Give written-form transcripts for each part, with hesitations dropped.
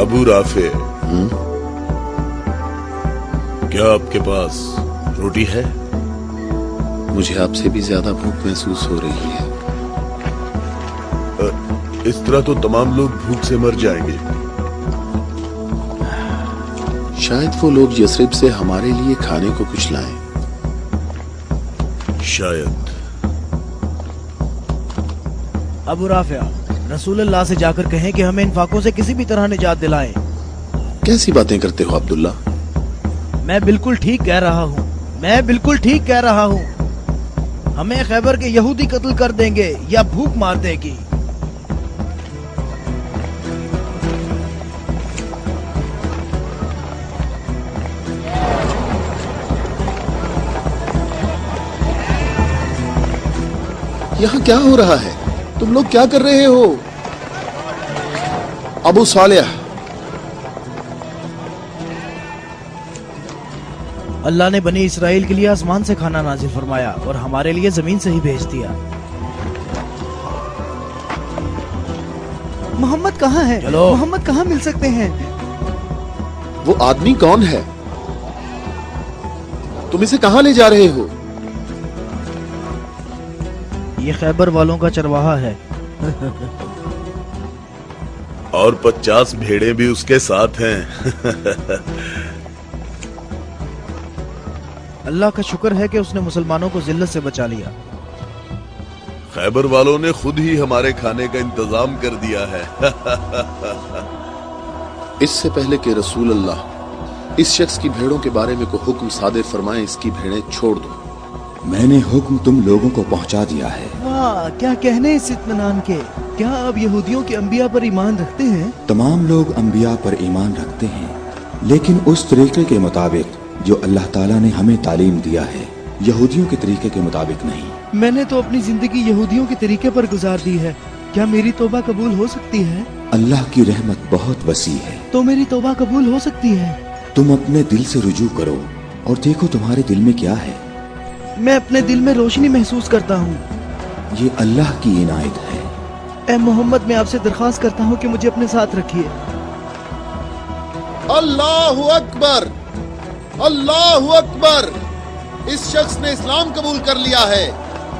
Abu Rafe, क्या आपके पास रोटी है? मुझे आपसे भी ज्यादा भूख महसूस हो रही है। इस तरह तो तमाम लोग भूख से मर जाएंगे। शायद वो लोग यसरिब से हमारे लिए खाने को कुछ लाएं। शायद। अबू राफिया, रसूलुल्लाह से जाकर कहें कि हमें इन फाकों से किसी भी तरह निजात दिलाएं। कैसी बातें करते हो अब्दुल्ला? मैं बिल्कुल ठीक कह रहा हूँ, मैं बिल्कुल ठीक कह रहा हूँ। हमें खैबर के यहूदी कत्ल कर देंगे या भूख मार देगी। यहाँ क्या हो रहा है? तुम लोग क्या कर रहे हो? अबू सालेह, अल्लाह ने बनी इसराइल के लिए आसमान से खाना नाजिल फरमाया और हमारे लिए जमीन से ही भेज दिया। मोहम्मद कहाँ है? चलो। मोहम्मद कहाँ मिल सकते हैं? वो आदमी कौन है? तुम इसे कहाँ ले जा रहे हो? ये खैबर वालों का चरवाहा है। और 50 भेड़ें भी उसके साथ हैं। अल्लाह का शुक्र है कि उसने मुसलमानों को जिल्लत से बचा लिया। खैबर वालों ने खुद ही हमारे खाने का इंतजाम कर दिया है। इससे पहले कि रसूल अल्लाह इस शख्स की भेड़ों के बारे में को हुक्म सादिर फरमाए, इसकी भेड़ें छोड़ दो। मैंने हुक्म तुम लोगों को पहुंचा दिया है। वाह, क्या कहने इस इत्मीनान के। क्या आप यहूदियों के अंबिया पर ईमान रखते हैं? तमाम लोग अंबिया पर ईमान रखते हैं, लेकिन उस तरीके के मुताबिक जो अल्लाह ताला ने हमें तालीम दिया है, यहूदियों के तरीके के मुताबिक नहीं। मैंने तो अपनी जिंदगी यहूदियों के तरीके पर गुजार दी है। क्या मेरी तौबा कबूल हो सकती है? अल्लाह की रहमत बहुत वसी है। तो मेरी तौबा कबूल हो सकती है? तुम अपने दिल से रुजू करो और देखो तुम्हारे दिल में क्या है। मैं अपने दिल में रोशनी महसूस करता हूँ। ये अल्लाह की इनायत है। ए मोहम्मद, मैं आपसे दरख्वास्त करता हूँ कि मुझे अपने साथ रखिए। अल्लाहु अकबर, अल्लाहु अकबर। इस शख्स ने इस्लाम कबूल कर लिया है।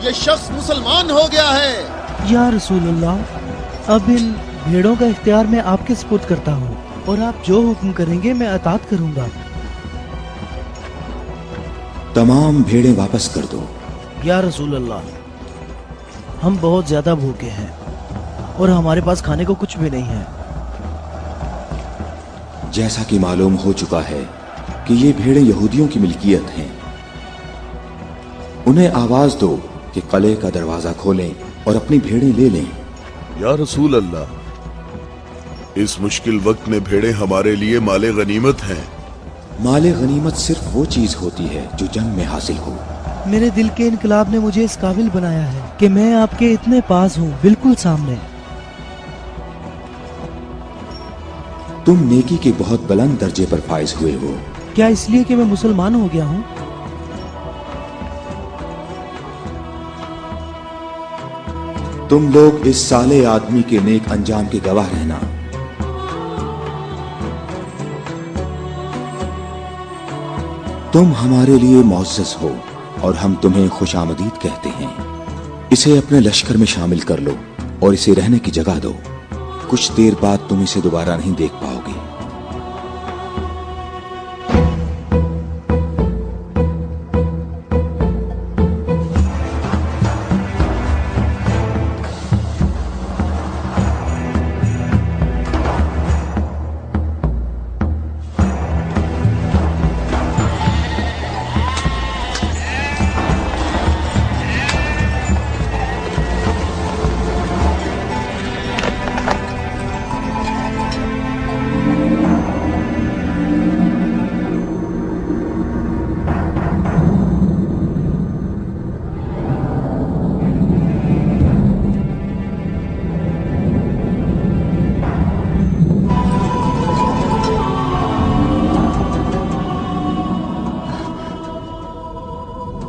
ये शख्स मुसलमान हो गया है। या रसूलुल्लाह, अब इन भेड़ों का इख्तियार मैं आपके सुपुर्द करता हूँ और आप जो हुक्म करेंगे मैं अतात करूंगा। तमाम भेड़ें वापस कर दो। या रसूल अल्लाह, हम बहुत ज्यादा भूखे हैं और हमारे पास खाने को कुछ भी नहीं है। जैसा कि मालूम हो चुका है कि ये भेड़ें यहूदियों की मिल्कियत हैं, उन्हें आवाज दो कि किले का दरवाजा खोलें और अपनी भेड़ें ले लें। या रसूल अल्लाह, इस मुश्किल वक्त में भेड़ें हमारे लिए माले गनीमत हैं। माले गनीमत सिर्फ वो चीज होती है जो जंग में हासिल हो। मेरे दिल के इनकलाब ने मुझे इस काबिल बनाया है कि मैं आपके इतने पास हूँ, बिल्कुल सामने। तुम नेकी के बहुत बुलंद दर्जे पर फाइज हुए हो। क्या इसलिए कि मैं मुसलमान हो गया हूँ? तुम लोग इस साले आदमी के नेक अंजाम के गवाह रहना। तुम हमारे लिए मुअज़्ज़ज़ हो और हम तुम्हें खुशामदीद कहते हैं। इसे अपने लश्कर में शामिल कर लो और इसे रहने की जगह दो। कुछ देर बाद तुम इसे दोबारा नहीं देख पाओगे।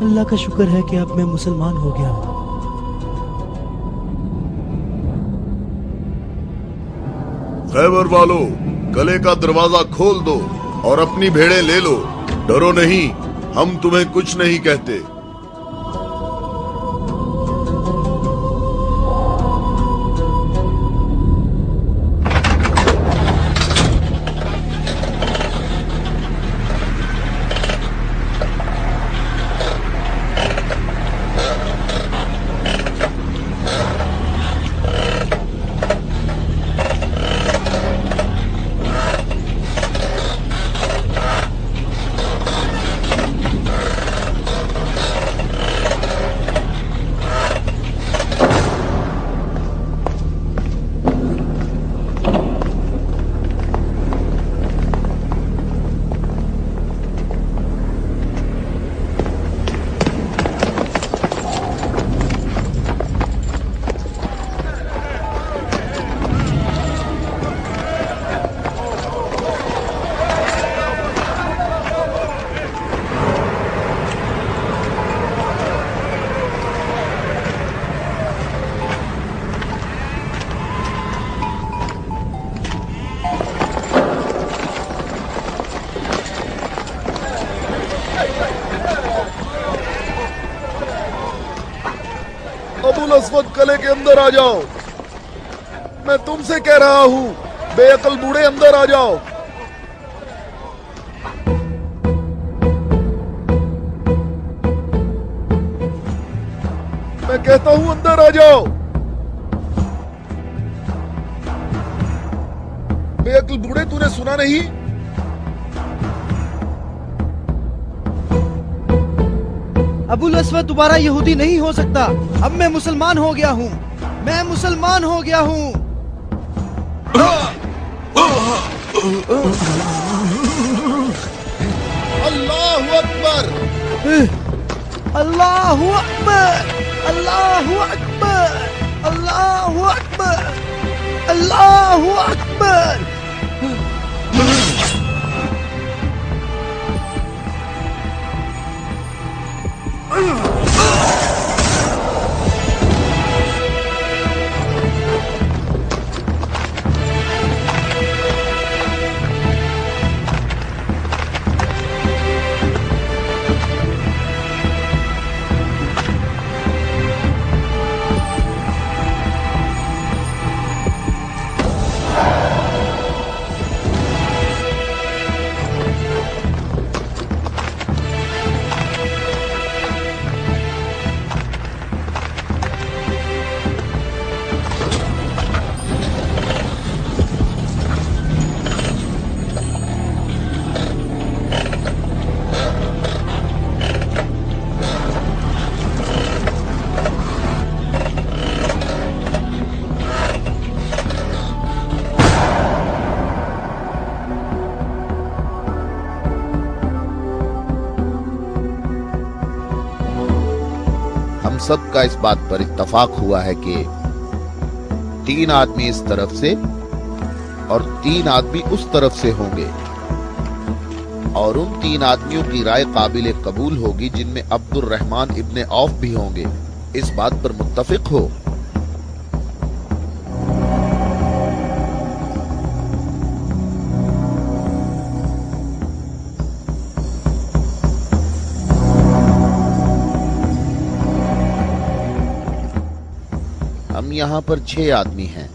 अल्लाह का शुक्र है कि अब मैं मुसलमान हो गया हूँ। खैबर वालों, कले का दरवाजा खोल दो और अपनी भेड़ें ले लो। डरो नहीं, हम तुम्हें कुछ नहीं कहते। अबुल अस्वद कले के अंदर आ जाओ। मैं तुमसे कह रहा हूं, बेअकल बूढ़े अंदर आ जाओ। मैं कहता हूं अंदर आ जाओ। बेअकल बूढ़े, तूने सुना नहीं? अबुल अस्वद दोबारा यहूदी नहीं हो सकता। अब मैं मुसलमान हो गया हूँ। मैं मुसलमान हो गया हूँ। अल्लाहु अकबर, अल्लाहु अकबर, अल्लाहु अकबर, अल्लाहु अकबर, अल्लाहु अकबर। सबका इस बात पर इत्तफाक हुआ है कि 3 आदमी इस तरफ से और 3 आदमी उस तरफ से होंगे, और उन 3 आदमियों की राय काबिल कबूल होगी जिनमें अब्दुर रहमान इब्ने औफ भी होंगे। इस बात पर मुत्तफिक हो। हम यहाँ पर 6 आदमी हैं,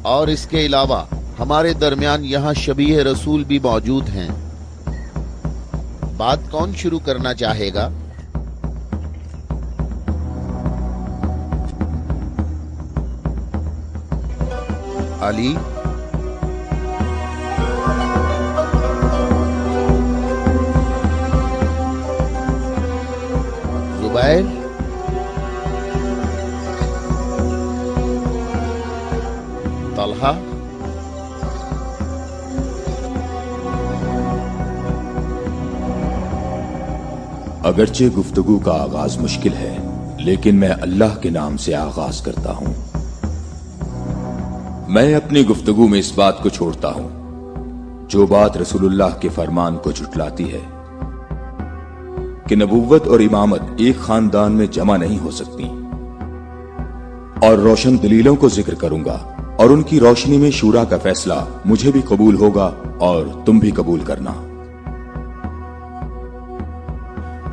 और इसके अलावा हमारे दरमियान यहाँ शबीह रसूल भी मौजूद हैं। बात कौन शुरू करना चाहेगा? अली, जुबैर, तलहा, अगरचे गुफ्तगू का आगाज मुश्किल है, लेकिन मैं अल्लाह के नाम से आगाज करता हूं। मैं अपनी गुफ्तगू में इस बात को छोड़ता हूं जो बात रसूलुल्लाह के फरमान को झुटलाती है कि नबुव्वत और इमामत एक खानदान में जमा नहीं हो सकती, और रोशन दलीलों को जिक्र करूंगा और उनकी रोशनी में शूरा का फैसला मुझे भी कबूल होगा और तुम भी कबूल करना।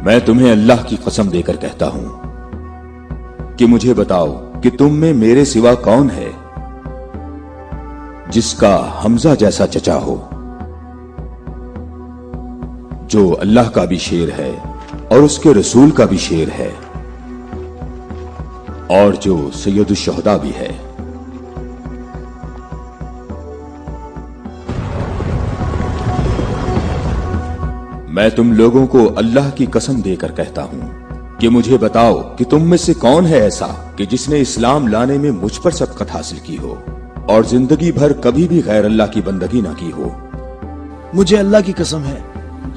मैं तुम्हें अल्लाह की कसम देकर कहता हूं कि मुझे बताओ कि तुम में मेरे सिवा कौन है जिसका हमजा जैसा चचा हो, जो अल्लाह का भी शेर है और उसके रसूल का भी शेर है और जो सैयदुल शुहदा भी है। मैं तुम लोगों को अल्लाह की कसम देकर कहता हूं कि मुझे बताओ कि तुम में से कौन है ऐसा कि जिसने इस्लाम लाने में मुझ पर सबकत हासिल की हो और जिंदगी भर कभी भी गैर अल्लाह की बंदगी ना की हो। मुझे अल्लाह की कसम है,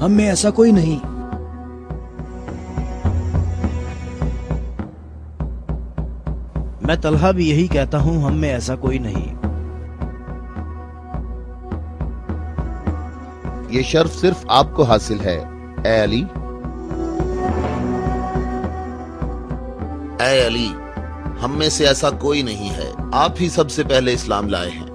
हम में ऐसा कोई नहीं। मैं तलहा भी यही कहता हूं, हम में ऐसा कोई नहीं। ये शर्फ सिर्फ आपको हासिल है ए अली। ऐ अली, हम में से ऐसा कोई नहीं है, आप ही सबसे पहले इस्लाम लाए हैं।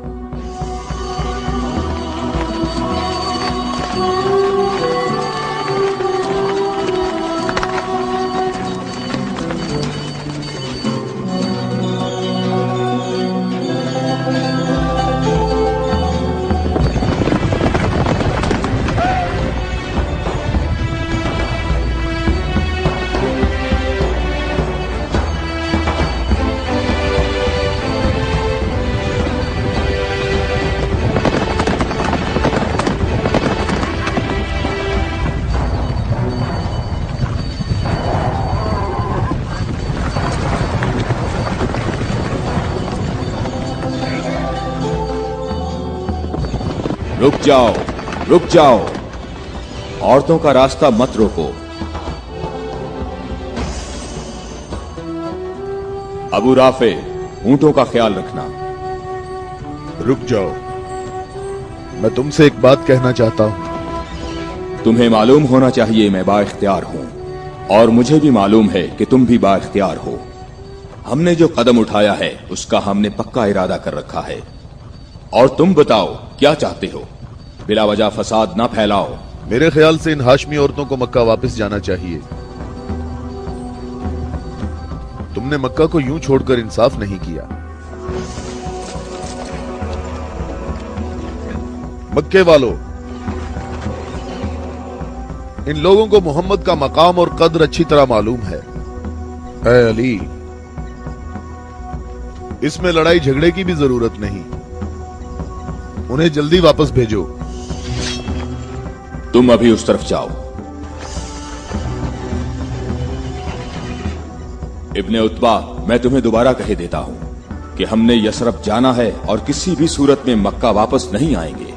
रुक जाओ, औरतों का रास्ता मत रोको। अबू राफे, ऊंटों का ख्याल रखना। रुक जाओ, मैं तुमसे एक बात कहना चाहता हूं। तुम्हें मालूम होना चाहिए मैं बाइख्तियार हूं और मुझे भी मालूम है कि तुम भी बाइख्तियार हो। हमने जो कदम उठाया है उसका हमने पक्का इरादा कर रखा है। और तुम बताओ क्या चाहते हो? बिला वजह फसाद ना फैलाओ। मेरे ख्याल से इन हाशमी औरतों को मक्का वापस जाना चाहिए। तुमने मक्का को यूं छोड़कर इंसाफ नहीं किया। मक्के वालों, इन लोगों को मोहम्मद का मकाम और कद्र अच्छी तरह मालूम है। ऐ अली, इसमें लड़ाई झगड़े की भी जरूरत नहीं, उन्हें जल्दी वापस भेजो। तुम अभी उस तरफ जाओ। इब्ने उतबा, मैं तुम्हें दोबारा कह देता हूं कि हमने यसरब जाना है और किसी भी सूरत में मक्का वापस नहीं आएंगे।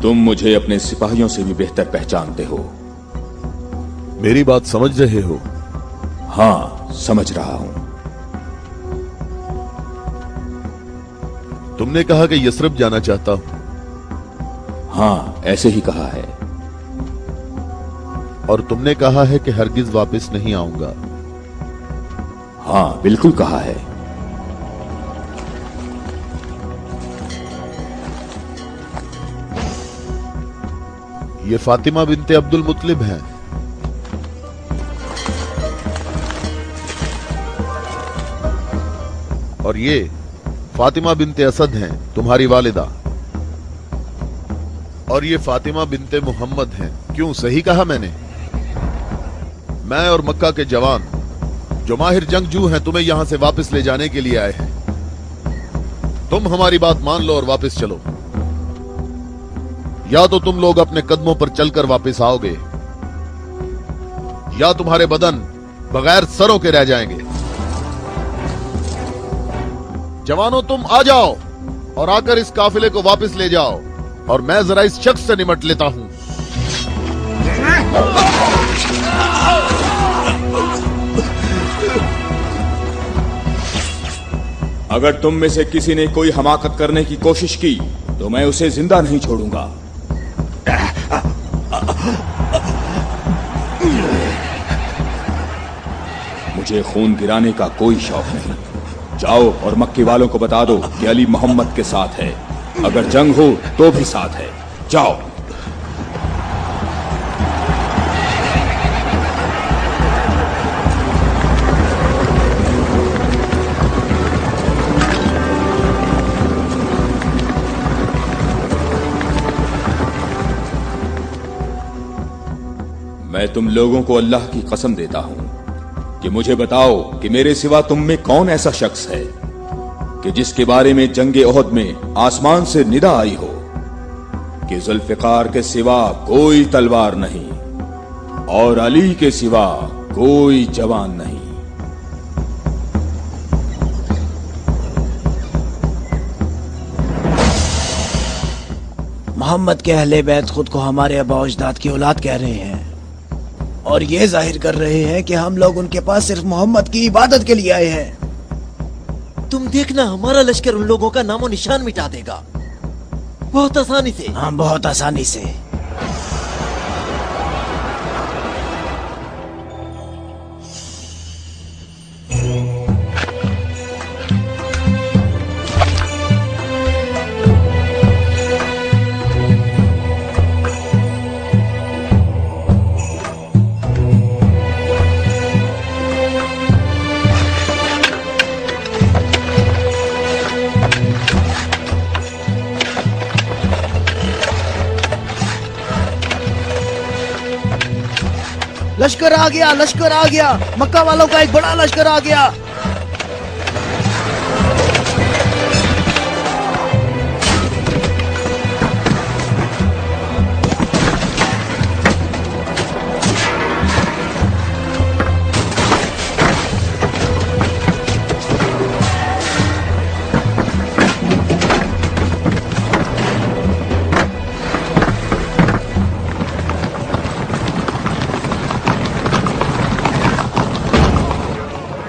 तुम मुझे अपने सिपाहियों से भी बेहतर पहचानते हो। मेरी बात समझ रहे हो? हां, समझ रहा हूं। तुमने कहा कि यसरब जाना चाहता हूं। हां, ऐसे ही कहा है। और तुमने कहा है कि हरगिज वापस नहीं आऊंगा। हां, बिल्कुल कहा है। ये फातिमा बिनते अब्दुल मुत्तलिब हैं। और ये फातिमा बिनते असद हैं, तुम्हारी वालिदा। और ये फातिमा बिनते मोहम्मद हैं। क्यों, सही कहा मैंने? मैं और मक्का के जवान जो माहिर जंगजू हैं तुम्हें यहां से वापस ले जाने के लिए आए हैं। तुम हमारी बात मान लो और वापस चलो, या तो तुम लोग अपने कदमों पर चलकर वापस आओगे या तुम्हारे बदन बगैर सरों के रह जाएंगे। जवानों, तुम आ जाओ और आकर इस काफिले को वापस ले जाओ और मैं जरा इस शख्स से निमट लेता हूं। अगर तुम में से किसी ने कोई हमाकत करने की कोशिश की तो मैं उसे जिंदा नहीं छोड़ूंगा। मुझे खून गिराने का कोई शौक नहीं। जाओ और मक्के वालों को बता दो कि अली मोहम्मद के साथ है, अगर जंग हो तो भी साथ है। जाओ। मैं तुम लोगों को अल्लाह की कसम देता हूं कि मुझे बताओ कि मेरे सिवा तुम में कौन ऐसा शख्स है कि जिसके बारे में जंगे ओहद में आसमान से निदा आई हो कि जुल्फिकार के सिवा कोई तलवार नहीं और अली के सिवा कोई जवान नहीं। मोहम्मद के अहले बैत खुद को हमारे आबा अजदाद की औलाद कह रहे हैं और ये जाहिर कर रहे हैं कि हम लोग उनके पास सिर्फ मोहम्मद की इबादत के लिए आए हैं। तुम देखना हमारा लश्कर उन लोगों का नामो निशान मिटा देगा, बहुत आसानी से। हाँ, बहुत आसानी से। लश्कर आ गया, लश्कर आ गया, मक्का वालों का एक बड़ा लश्कर आ गया।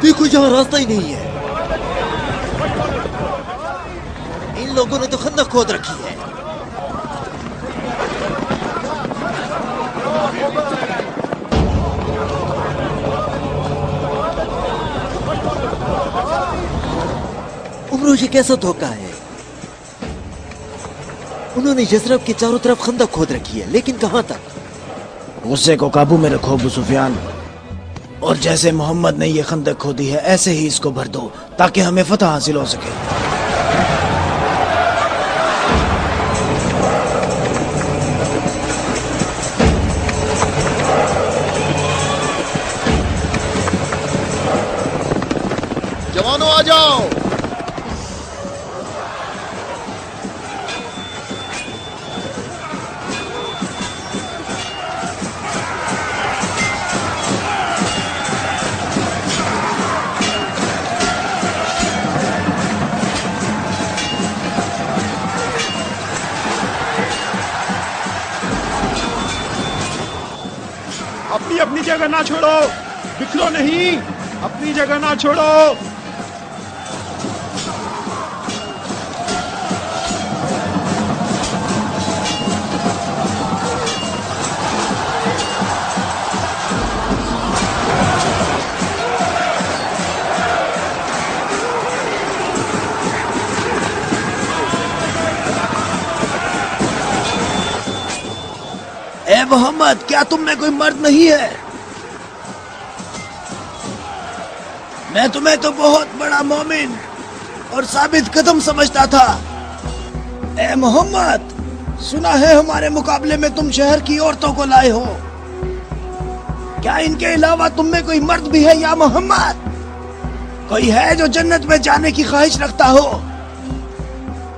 देखो यहाँ रास्ता ही नहीं है। इन लोगों ने तो खंदक खोद रखी है। उमरो, ये कैसा धोखा है। उन्होंने यसरब के चारों तरफ खंदक खोद रखी है, लेकिन कहां तक? गुस्से को काबू में रखो अबू सुफियान, और जैसे मोहम्मद ने ये खंदक खोदी है ऐसे ही इसको भर दो ताकि हमें फतह हासिल हो सके। जवानों आ जाओ। अपनी अपनी जगह ना छोड़ो, बिखरो नहीं, अपनी जगह ना छोड़ो। ए मोहम्मद, क्या तुम में कोई मर्द नहीं है? मैं तुम्हें तो बहुत बड़ा मोमिन और साबित कदम समझता था। ए मोहम्मद, सुना है हमारे मुकाबले में तुम शहर की औरतों को लाए हो। क्या इनके अलावा तुम में कोई मर्द भी है या मोहम्मद? कोई है जो जन्नत में जाने की ख्वाहिश रखता हो?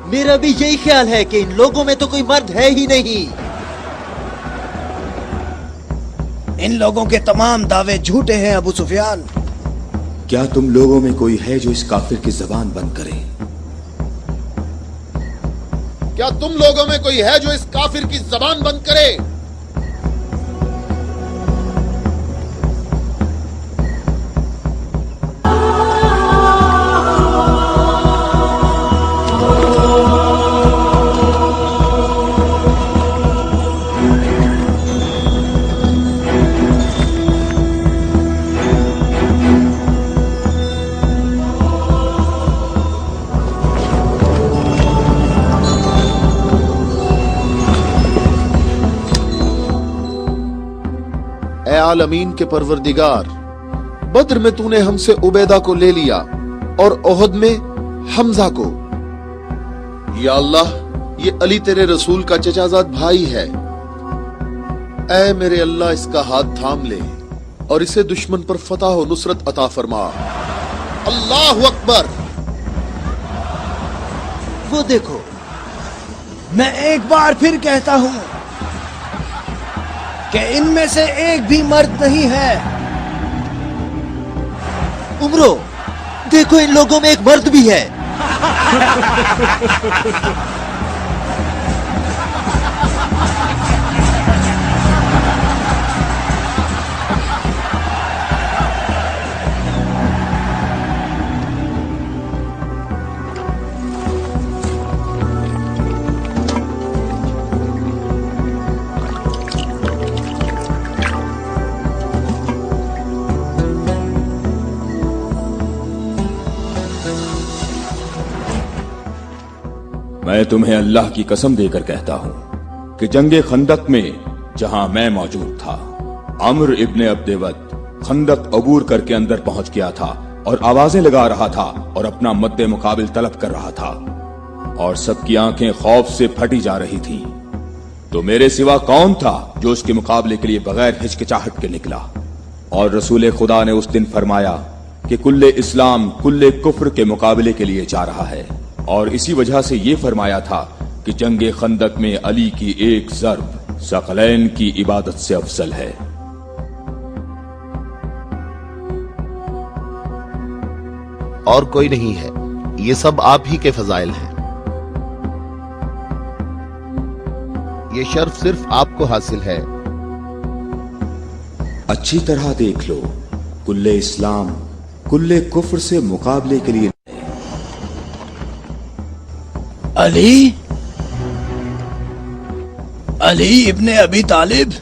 मेरा भी यही ख्याल है कि इन लोगों में तो कोई मर्द है ही नहीं। इन लोगों के तमाम दावे झूठे हैं अबू सुफियान। क्या तुम लोगों में कोई है जो इस काफिर की जबान बंद करे? क्या तुम लोगों में कोई है जो इस काफिर की जबान बंद करे? اے عالمین کے پروردگار، بدر میں تو نے ہم سے عبیدہ کو لے لیا اور احد میں حمزہ کو۔ یا اللہ، یہ علی تیرے رسول کا چچا زاد بھائی ہے، اے میرے اللہ اس کا ہاتھ تھام لے اور اسے دشمن پر فتح و نصرت عطا فرما۔ اللہ اکبر۔ وہ دیکھو، میں ایک بار پھر کہتا ہوں کہ ان میں سے ایک بھی مرد نہیں ہے۔ عمرو دیکھو، ان لوگوں میں ایک مرد بھی ہے۔ میں تمہیں اللہ کی قسم دے کر کہتا ہوں کہ جنگ خندق میں جہاں میں موجود تھا، عمرو ابن عبد ود خندق عبور کر کے اندر پہنچ گیا تھا اور آوازیں لگا رہا تھا اور اپنا مد مقابل طلب کر رہا تھا، اور سب کی آنکھیں خوف سے پھٹی جا رہی تھی۔ تو میرے سوا کون تھا جو اس کے مقابلے کے لیے بغیر ہچکچاہٹ کے نکلا؟ اور رسول خدا نے اس دن فرمایا کہ کل اسلام کل کفر کے مقابلے کے لیے جا رہا ہے، اور اسی وجہ سے یہ فرمایا تھا کہ جنگ خندق میں علی کی ایک ضرب ثقلین کی عبادت سے افضل ہے۔ اور کوئی نہیں ہے، یہ سب آپ ہی کے فضائل ہیں۔ یہ شرف صرف آپ کو حاصل ہے۔ اچھی طرح دیکھ لو، کل اسلام کل کفر سے مقابلے کے لیے علی ابن ابی طالب،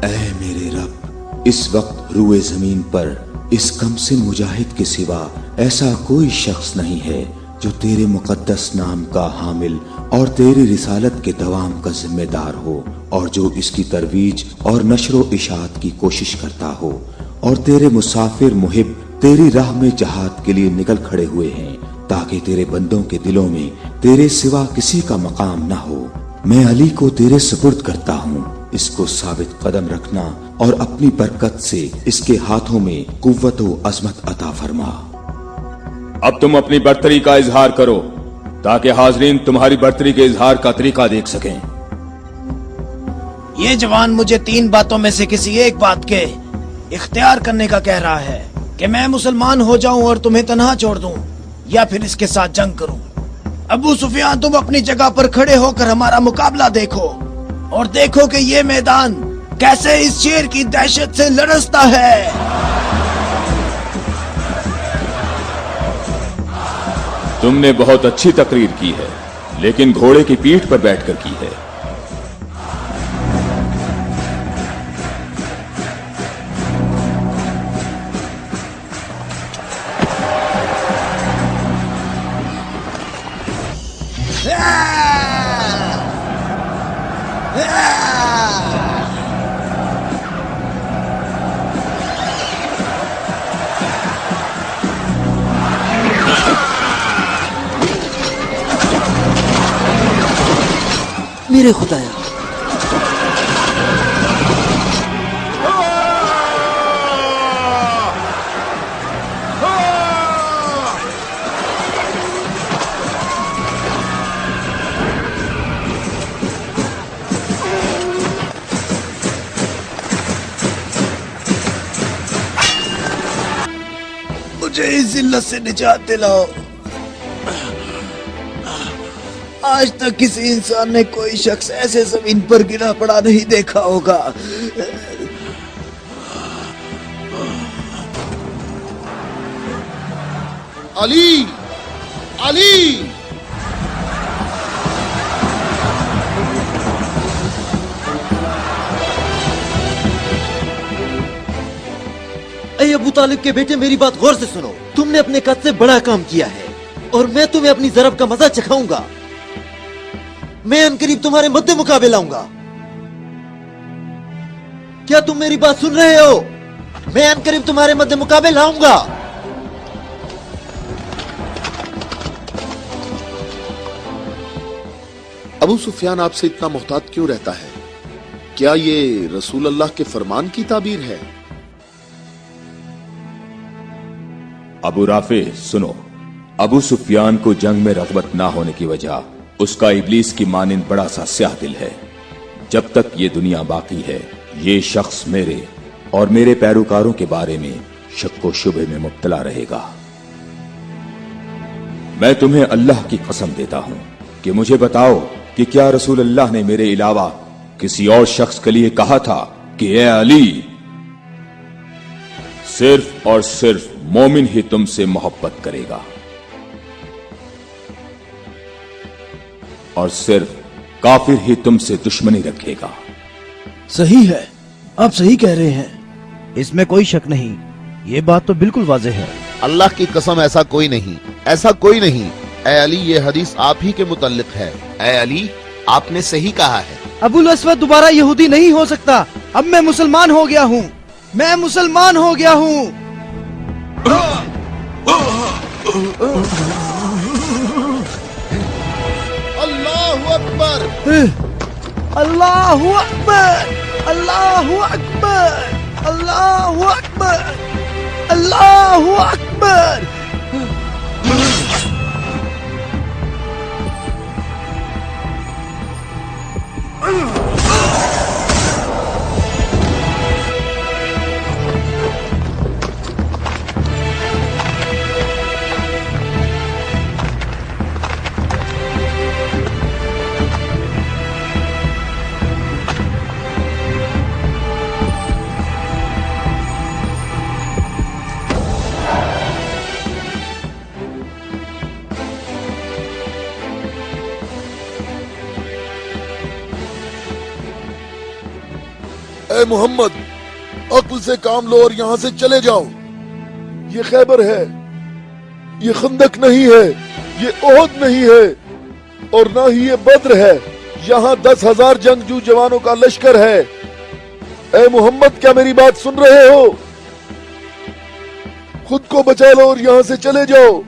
اے میرے رب، اس وقت روئے زمین پر اس کمسن مجاہد کے سوا ایسا کوئی شخص نہیں ہے جو تیرے مقدس نام کا حامل اور تیری رسالت کے دوام کا ذمہ دار ہو، اور جو اس کی ترویج اور نشر و اشاعت کی کوشش کرتا ہو، اور تیرے مسافر محب تیری راہ میں جہاد کے لیے نکل کھڑے ہوئے ہیں تاکہ تیرے بندوں کے دلوں میں تیرے سوا کسی کا مقام نہ ہو۔ میں علی کو تیرے سپرد کرتا ہوں، اس کو ثابت قدم رکھنا اور اپنی برکت سے اس کے ہاتھوں میں قوت و عظمت عطا فرما۔ اب تم اپنی برتری کا اظہار کرو تاکہ حاضرین تمہاری برتری کے اظہار کا طریقہ دیکھ سکیں۔ یہ جوان مجھے 3 باتوں میں سے کسی ایک بات کے اختیار کرنے کا کہہ رہا ہے کہ میں مسلمان ہو جاؤں اور تمہیں تنہا چھوڑ دوں، یا پھر اس کے ساتھ جنگ کروں۔ ابو سفیان، تم اپنی جگہ پر کھڑے ہو کر ہمارا مقابلہ دیکھو اور دیکھو کہ یہ میدان کیسے اس شیر کی دہشت سے لرزتا ہے۔ تم نے بہت اچھی تقریر کی ہے، لیکن گھوڑے کی پیٹھ پر بیٹھ کر کی ہے۔ میرے خدایا، مجھے اس ذلت سے نجات دلاؤ۔ آج تک کسی انسان نے کوئی شخص ایسے زمین پر گرا پڑا نہیں دیکھا ہوگا۔ علی، علی! भाई अबू तालिब के बेटे, मेरी बात गौर से सुनो। तुमने अपने कद से बड़ा काम किया है और मैं तुम्हें अपनी ज़रब का मजा चखाऊंगा। मैं अनकरीब तुम्हारे मद्दे मुकाबले लाऊंगा। क्या तुम मेरी बात सुन रहे हो? मैं अनकरीब तुम्हारे मद्दे मुकाबले लाऊंगा। अबू सुफियान आपसे इतना मोहतात क्यों रहता है? क्या ये रसूल अल्लाह के फरमान की ताबीर है? अबू राफे सुनो, अबू सुफियान को जंग में रग़बत ना होने की वजह उसका इब्लीस की मानिंद बड़ा सा स्याह दिल है। जब तक ये दुनिया बाकी है, ये शख्स मेरे और मेरे पैरोकारों के बारे में शक व शुबे में मुब्तला रहेगा। मैं तुम्हें अल्लाह की कसम देता हूं कि मुझे बताओ कि क्या रसूल अल्लाह ने मेरे अलावा किसी और शख्स के लिए कहा था कि ए अली, सिर्फ और सिर्फ मोमिन ही तुमसे मोहब्बत करेगा और सिर्फ काफिर ही तुमसे दुश्मनी रखेगा। सही है, आप सही कह रहे हैं, इसमें कोई शक नहीं। ये बात तो बिल्कुल वाज़ेह है। अल्लाह की कसम, ऐसा कोई नहीं, ऐसा कोई नहीं। ए अली, ये हदीस आप ही के मुतल्लिक है। ए अली, आपने सही कहा है। अबुल अस्वद दोबारा यहूदी नहीं हो सकता। अब मैं मुसलमान हो गया हूँ, मैं मुसलमान हो गया हूँ। अल्लाहु अकबर, अल्लाहु अकबर, अल्लाहु अकबर, अल्लाहु अकबर, अल्लाहु अकबर। ए मोहम्मद, अक्ल से काम लो और यहाँ से चले जाओ। ये खैबर है, ये खंदक नहीं है, ये ओहद नहीं है और ना ही ये बद्र है। यहाँ 10,000 जंगजू जवानों का लश्कर है। ए मोहम्मद, क्या मेरी बात सुन रहे हो? खुद को बचा लो और यहाँ से चले जाओ।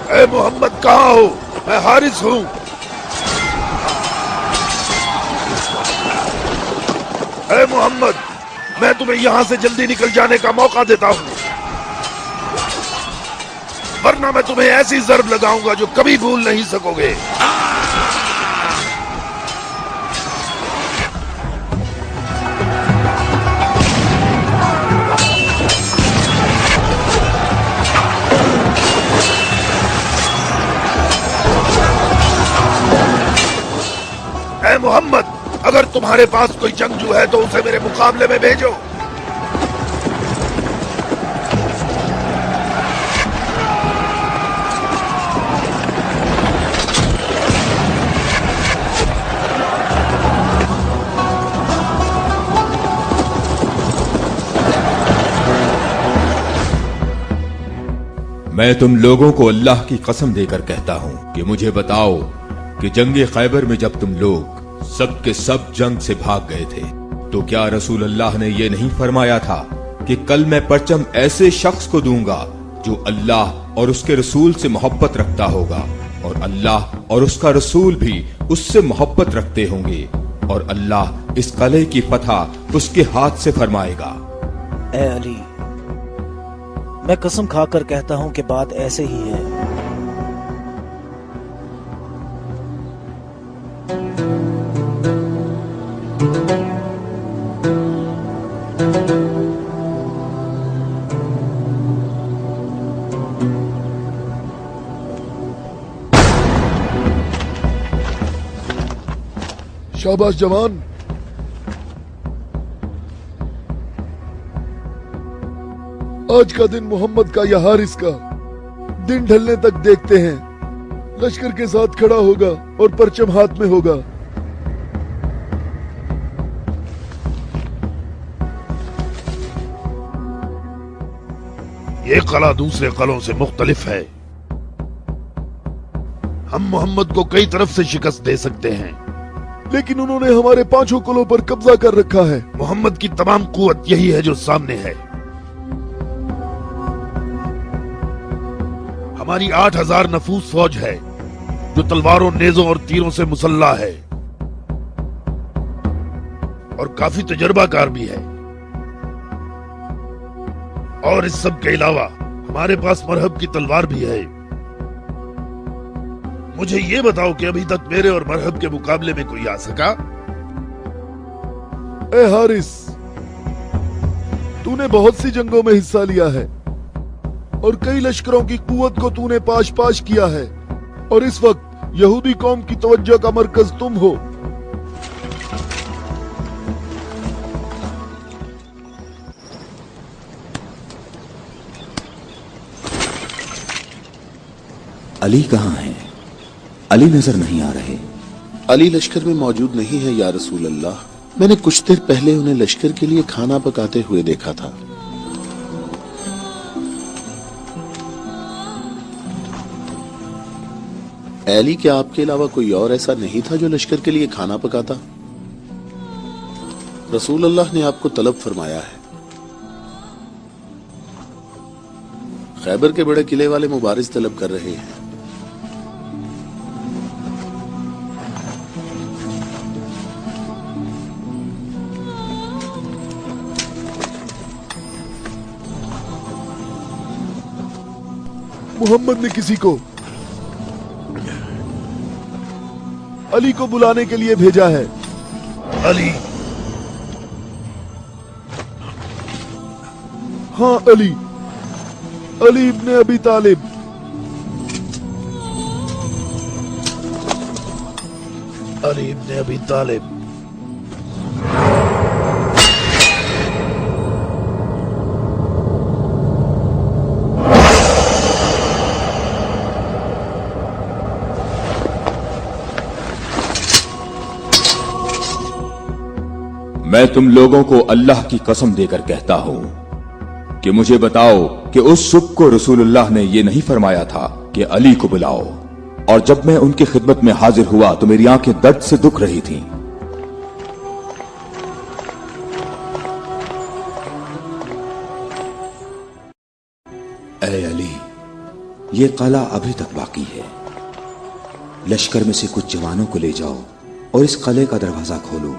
ए मोहम्मद, कहाँ हो? मैं हारिस हूँ। ए मोहम्मद, मैं तुम्हें यहाँ से जल्दी निकल जाने का मौका देता हूँ, वरना मैं तुम्हें ऐसी ज़र्ब लगाऊंगा जो कभी भूल नहीं सकोगे। ए मोहम्मद, अगर तुम्हारे पास कोई जंगजू है तो उसे मेरे मुकाबले में भेजो। मैं तुम लोगों को अल्लाह की कसम देकर कहता हूँ कि मुझे बताओ कि जंगे खैबर में जब तुम लोग सब के सब जंग से भाग गए थे तो क्या रसूल अल्लाह ने ये नहीं फरमाया था कि कल मैं परचम ऐसे शख्स को दूंगा जो अल्लाह और उसके रसूल से मोहब्बत रखता होगा और अल्लाह और उसका रसूल भी उससे मोहब्बत रखते होंगे और अल्लाह इस कले की फतह उसके हाथ से फरमाएगा। ए अली, मैं कसम खाकर कहता हूं कि बात ऐसे ही है। शाबाश जवान। आज का दिन मोहम्मद का या हारिस का दिन ढलने तक देखते हैं। लश्कर के साथ खड़ा होगा और परचम हाथ में होगा। ये कला दूसरे कलों से मुख्तलिफ है। हम मोहम्मद को कई तरफ से शिकस्त दे सकते हैं, लेकिन उन्होंने हमारे 5 कलों पर कब्जा कर रखा है। मोहम्मद की तमाम कुव्वत यही है जो सामने है। हमारी 8000 नफूस फौज है जो तलवारों, नेजों और तीरों से मुसल्ला है और काफी तजर्बाकार भी है। और इस सब के अलावा हमारे पास मरहब की तलवार भी है। मुझे ये बताओ कि अभी तक मेरे और मरहब के मुकाबले में कोई आ सका? ए हारिस, तूने बहुत सी जंगों में हिस्सा लिया है और कई लश्करों की कुव्वत को तूने पाश पाश किया है और इस वक्त यहूदी कौम की तवज्जो का मरकज तुम हो। अली कहाँ है? अली नजर नहीं आ रहे। अली लश्कर में मौजूद नहीं है या रसूल अल्लाह। मैंने कुछ देर पहले उन्हें लश्कर के लिए खाना पकाते हुए देखा था। अली, क्या आपके अलावा कोई और ऐसा नहीं था जो लश्कर के लिए खाना पकाता? रसूल अल्लाह ने आपको तलब फरमाया है। खैबर के बड़े किले वाले मुबारिज तलब कर रहे हैं। मोहम्मद ने किसी को अली को बुलाने के लिए भेजा है। अली? हाँ, अली। अली इब्ने अबी तालिब। अली इब्ने अबी तालिब। मैं तुम लोगों को अल्लाह की कसम देकर कहता हूँ कि मुझे बताओ कि उस सुबह को रसूलुल्लाह ने ये नहीं फरमाया था कि अली को बुलाओ, और जब मैं उनकी खिदमत में हाजिर हुआ तो मेरी आंखें दर्द से दुख रही थीं। ऐ अली, ये कला अभी तक बाकी है। लश्कर में से कुछ जवानों को ले जाओ और इस कले का दरवाजा खोलो।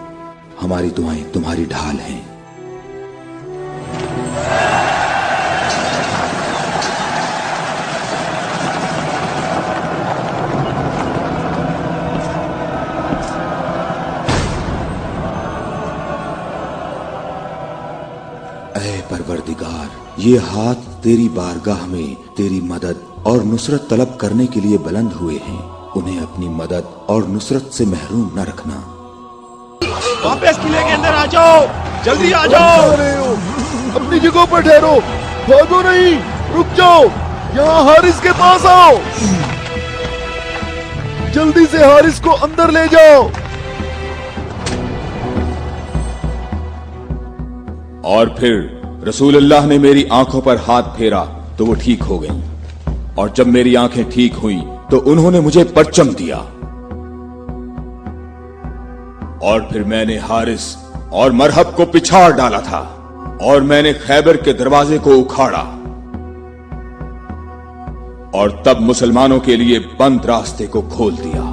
हमारी दुआएं तुम्हारी ढाल हैं। ऐ परवरदिगार, ये हाथ तेरी बारगाह में तेरी मदद और नुसरत तलब करने के लिए बुलंद हुए हैं। उन्हें अपनी मदद और नुसरत से महरूम न रखना। वापस किले के अंदर आ जाओ, जल्दी आ जाओ। अपनी जगह पर ठहरो, भागो नहीं, रुक जाओ। यहाँ हारिस के पास आओ। जल्दी से हारिस को अंदर ले जाओ। और फिर रसूलुल्लाह ने मेरी आंखों पर हाथ फेरा तो वो ठीक हो गई। और जब मेरी आंखें ठीक हुई तो उन्होंने मुझे परचम दिया, और फिर मैंने हारिस और मरहब को पिछाड़ डाला था, और मैंने खैबर के दरवाजे को उखाड़ा, और तब मुसलमानों के लिए बंद रास्ते को खोल दिया।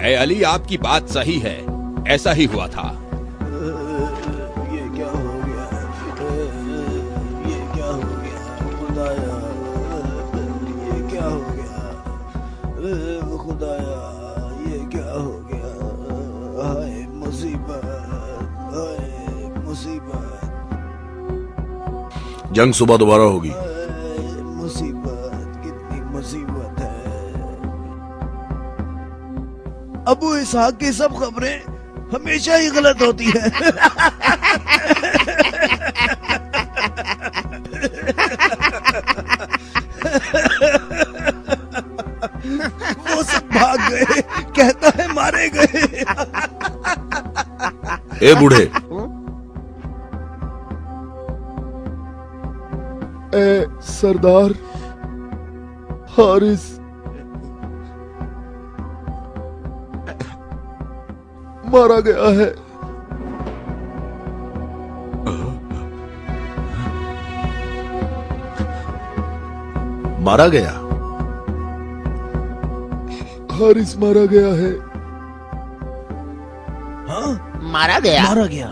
ए अली, आपकी बात सही है, ऐसा ही हुआ था। ये क्या हो गया? ये क्या हो गया खुदाया? ये क्या हो गया खुदाया? ये क्या हो गया? हाय मुसीबत, हाय मुसीबत, जंग सुबह दोबारा होगी। मुसीबत, कितनी मुसीबत है। अबू इसहाक की सब खबरें हमेशा ही गलत होती हैं। वो सब भाग गए, कहता है मारे गए। ए बूढ़े, ए सरदार हारिस मारा गया है। मारा गया? हारिस मारा गया है। हाँ, मारा गया? मारा गया,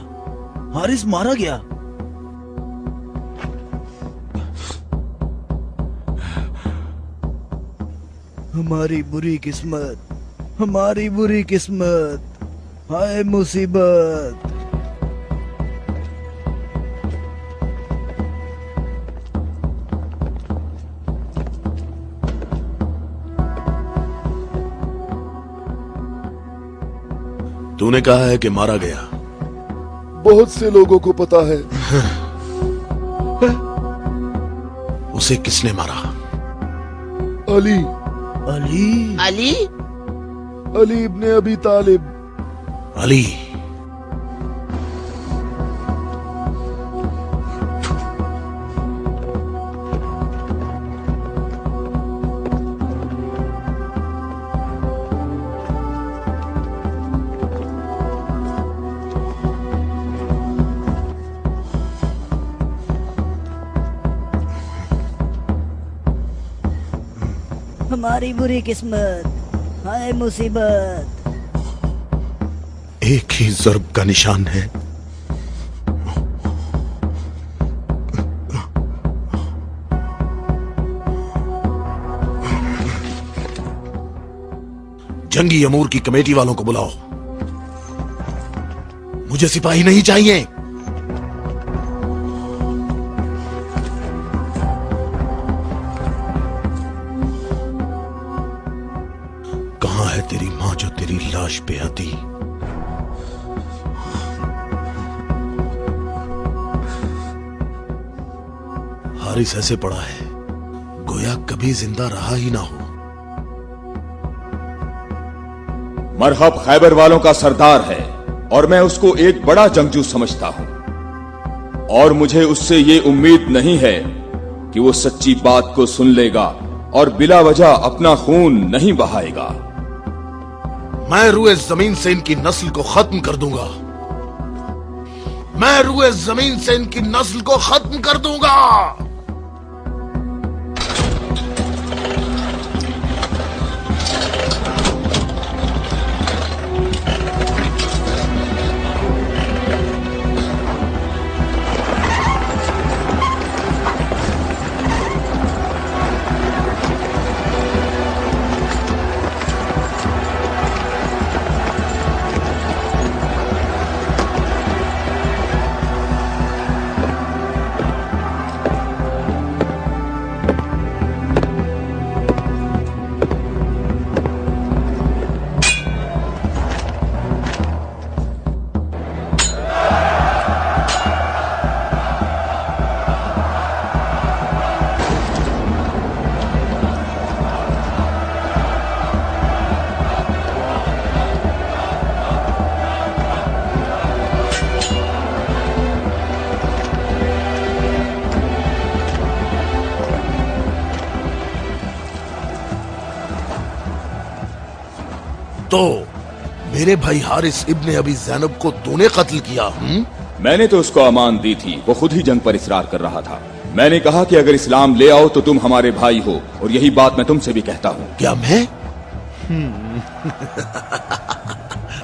हारिस मारा गया। हमारी बुरी किस्मत, हमारी बुरी किस्मत, हाय मुसीबत। तूने कहा है कि मारा गया। बहुत से लोगों को पता है। उसे किसने मारा? अली, अली, अली? अली इब्ने अबी तालिब। अली? हमारी बुरी किस्मत, हाय मुसीबत। एक ही ज़र्ब का निशान है। जंगी अमूर की कमेटी वालों को बुलाओ। मुझे सिपाही नहीं चाहिए। कहां है तेरी मां जो तेरी लाश पे आती? हारिस ऐसे पड़ा है गोया कभी जिंदा रहा ही ना हो। मरहब खैबर वालों का सरदार है और मैं उसको एक बड़ा जंगजू समझता हूं, और मुझे उससे ये उम्मीद नहीं है कि वो सच्ची बात को सुन लेगा और बिला वजह अपना खून नहीं बहाएगा। मैं रुए जमीन से इनकी नस्ल को खत्म कर दूंगा। मैं रुए जमीन से इनकी नस्ल को खत्म कर दूंगा। तो मेरे भाई हारिस इब्ने अबी ज़ैनब को तूने कत्ल किया? मैंने तो उसको अमान दी थी, वो खुद ही जंग पर इसरार कर रहा था। मैंने कहा कि अगर इस्लाम ले आओ तो तुम हमारे भाई हो, और यही बात मैं तुमसे भी कहता हूँ। क्या मैं?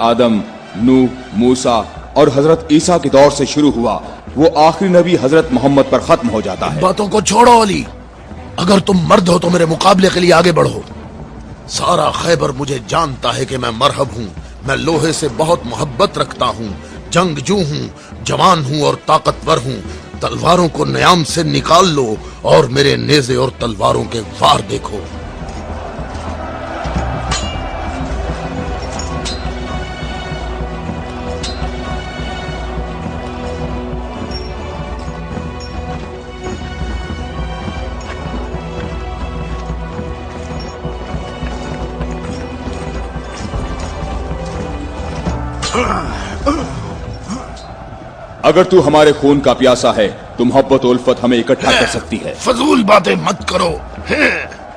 आदम, नूह, मूसा और हजरत ईसा के दौर से शुरू हुआ, वो आखिरी नबी हजरत मोहम्मद पर खत्म हो जाता है। बातों को छोड़ो अली, अगर तुम मर्द हो तो मेरे मुकाबले के लिए आगे बढ़ो। सारा खैबर मुझे जानता है कि मैं मरहब हूँ, मैं लोहे से बहुत मोहब्बत रखता हूँ, जंगजू हूँ, जवान हूँ और ताकतवर हूँ। तलवारों को न्याम से निकाल लो और मेरे नेज़े और तलवारों के वार देखो। अगर तू हमारे खून का प्यासा है तो मोहब्बत उल्फत हमें इकट्ठा कर सकती है। फजूल बातें मत करो।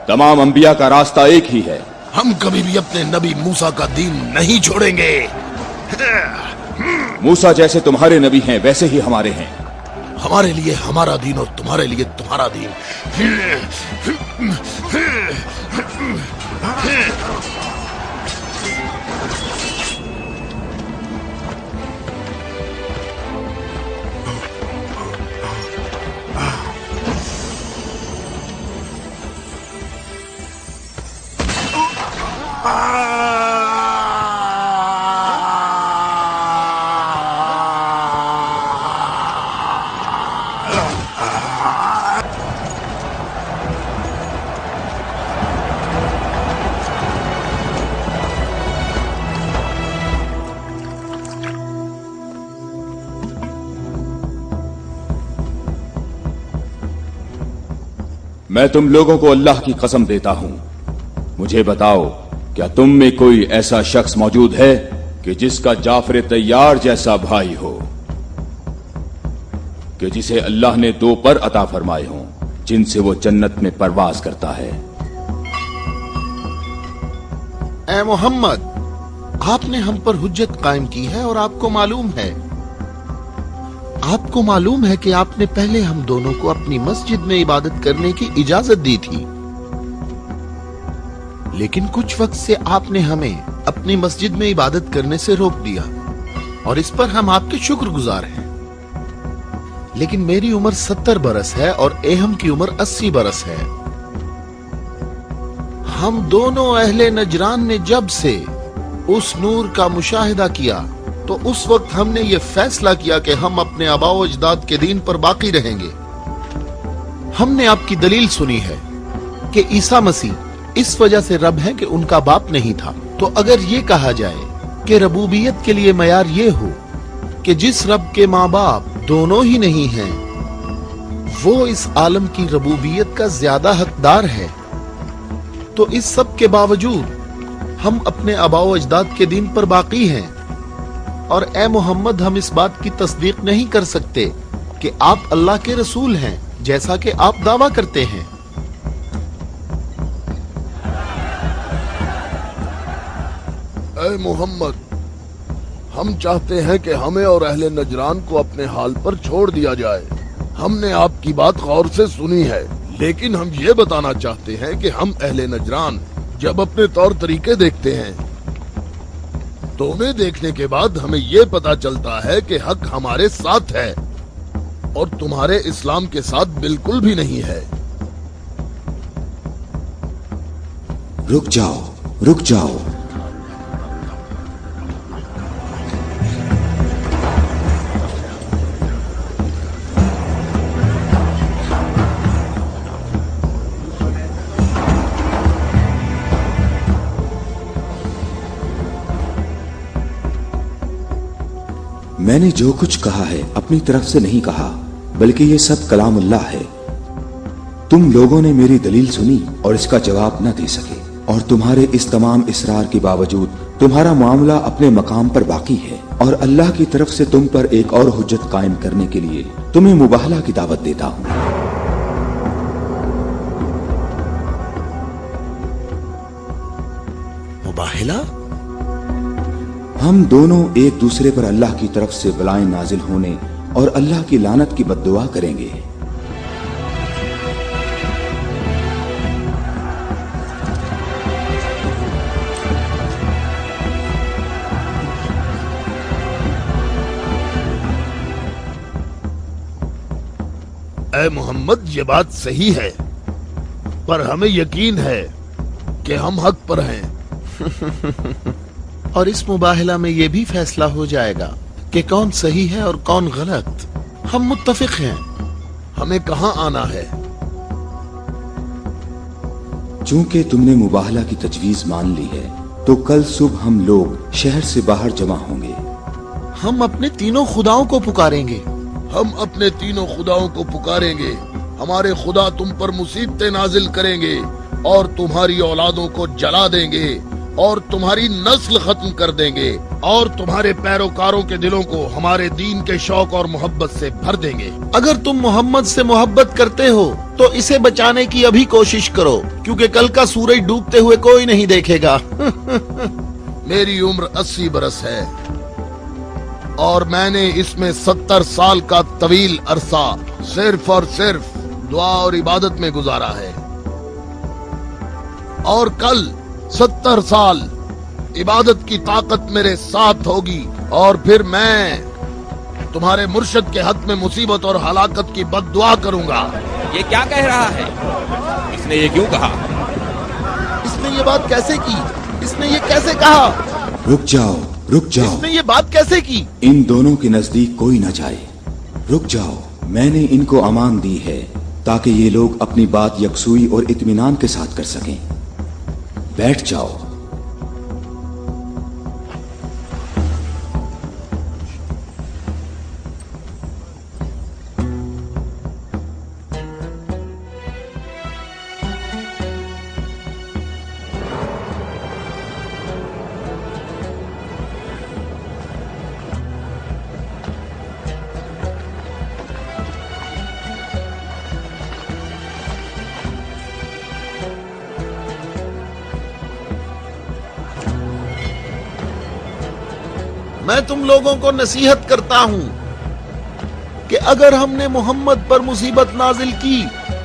तमाम अंबिया का रास्ता एक ही है। हम कभी भी अपने नबी मूसा का दीन नहीं छोड़ेंगे। मूसा जैसे तुम्हारे नबी हैं वैसे ही हमारे हैं। हमारे लिए हमारा दीन और तुम्हारे लिए तुम्हारा दीन। मैं तुम लोगों को अल्लाह की कसम देता हूं, मुझे बताओ क्या तुम में कोई ऐसा शख्स मौजूद है कि जिसका जाफर तैयार जैसा भाई हो, कि जिसे अल्लाह ने 2 पर अता फरमाए हों जिनसे वो जन्नत में परवाज करता है। ए मोहम्मद, आपने हम पर हुज्जत कायम की है और आपको मालूम है कि आपने पहले हम दोनों को अपनी मस्जिद में इबादत करने की इजाजत दी थी, लेकिन कुछ वक्त से आपने हमें अपनी मस्जिद में इबादत करने से रोक दिया और इस पर हम आपके शुक्रगुजार हैं। लेकिन मेरी उम्र 70 बरस है और एहम की उम्र 80 बरस है। हम दोनों अहले नजरान ने जब से उस नूर का मुशाहिदा किया तो उस वक्त हमने ये फैसला किया कि हम अपने आबाओ अजदाद के दीन पर बाकी रहेंगे। हमने आपकी दलील सुनी है कि ईसा मसीह इस वजह से रब है कि उनका बाप नहीं था। तो अगर ये कहा जाए कि रबूबियत के लिए मयार ये हो कि जिस रब के माँ बाप दोनों ही नहीं हैं, वो इस आलम की रबूबियत का ज्यादा हकदार है, तो इस सब के बावजूद हम अपने आबाओ अजदाद के दीन पर बाकी हैं। और ए मोहम्मद, हम इस बात की तस्दीक नहीं कर सकते कि आप अल्लाह के रसूल हैं जैसा कि आप दावा करते हैं। ए मोहम्मद, हम चाहते हैं कि हमें और अहले नजरान को अपने हाल पर छोड़ दिया जाए। हमने आपकी बात गौर से सुनी है, लेकिन हम ये बताना चाहते हैं कि हम अहले नजरान जब अपने तौर तरीके देखते हैं तो उन्हें देखने के बाद हमें ये पता चलता है कि हक हमारे साथ है और तुम्हारे इस्लाम के साथ बिल्कुल भी नहीं है। रुक जाओ, रुक जाओ। मैंने जो कुछ कहा है अपनी तरफ से नहीं कहा, बल्कि ये सब कलामुल्लाह है। तुम लोगों ने मेरी दलील सुनी और इसका जवाब न दे सके, और तुम्हारे इस तमाम इसरार के बावजूद तुम्हारा मामला अपने मकाम पर बाकी है। और अल्लाह की तरफ से तुम पर एक और हुज्जत कायम करने के लिए तुम्हें मुबाहला की दावत देता हूँ। मुबाहला? हम दोनों एक दूसरे पर अल्लाह की तरफ से बलाएं नाजिल होने और अल्लाह की लानत की बद्दुआ करेंगे। ऐ मोहम्मद, ये बात सही है, पर हमें यकीन है कि हम हक पर हैं। और इस मुबाहला में ये भी फैसला हो जाएगा कि कौन सही है और कौन गलत। हम मुत्तफिक हैं। हमें कहाँ आना है? चूंकि तुमने मुबाहला की तजवीज मान ली है, तो कल सुबह हम लोग शहर से बाहर जमा होंगे। हम अपने तीनों खुदाओं को पुकारेंगे। हम अपने तीनों खुदाओं को पुकारेंगे। हमारे खुदा तुम पर मुसीबतें नाजिल करेंगे और तुम्हारी औलादों को जला देंगे और तुम्हारी नस्ल खत्म कर देंगे और तुम्हारे पैरोकारों के दिलों को हमारे दीन के शौक और मोहब्बत से भर देंगे। अगर तुम मोहम्मद से मोहब्बत करते हो तो इसे बचाने की अभी कोशिश करो, क्योंकि कल का सूरज डूबते हुए कोई नहीं देखेगा। मेरी उम्र 80 बरस है और मैंने इसमें 70 साल का तवील अरसा सिर्फ और सिर्फ दुआ और इबादत में गुजारा है, और कल 70 साल इबादत की ताकत मेरे साथ होगी और फिर मैं तुम्हारे मुर्शद के हक में मुसीबत और हलाकत की बद्दुआ करूंगा। ये क्या कह रहा है? इसने ये क्यों कहा? इसने ये बात कैसे की? इसने ये कैसे कहा? रुक जाओ, रुक जाओ। इसने ये बात कैसे की? इन दोनों के नजदीक कोई न जाए। रुक जाओ, मैंने इनको अमान दी है ताकि ये लोग अपनी बात यकसुई और इत्मीनान के साथ कर सकें। बैठ जाओ। मैं तुम लोगों को नसीहत करता हूं कि अगर हमने मोहम्मद पर मुसीबत नाजिल की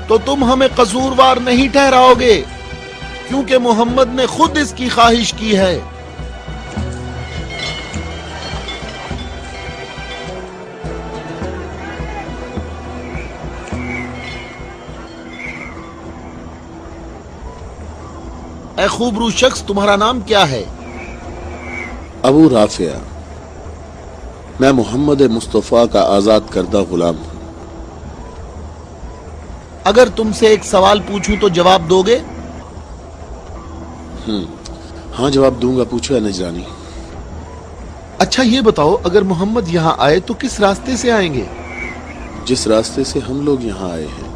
तो तुम हमें कसूरवार नहीं ठहराओगे, क्योंकि मोहम्मद ने खुद इसकी ख्वाहिश की है। ऐ खूबरू शख्स, तुम्हारा नाम क्या है? अबू राफिया। मैं मोहम्मद मुस्तफा का आजाद करदा गुलाम हूं। अगर तुमसे एक सवाल पूछूं तो जवाब दोगे? हाँ, जवाब दूंगा। पूछो नजरानी। अच्छा ये बताओ, अगर मोहम्मद यहाँ आए तो किस रास्ते से आएंगे? जिस रास्ते से हम लोग यहाँ आए हैं,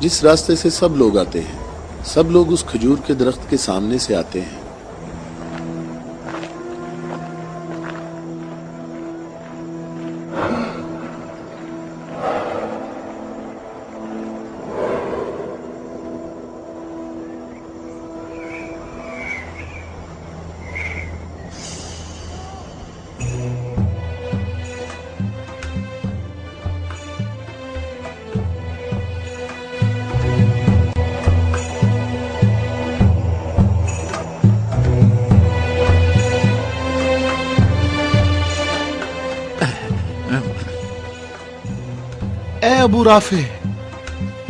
जिस रास्ते से सब लोग आते हैं। सब लोग उस खजूर के दरख्त के सामने से आते हैं। अबू राफे,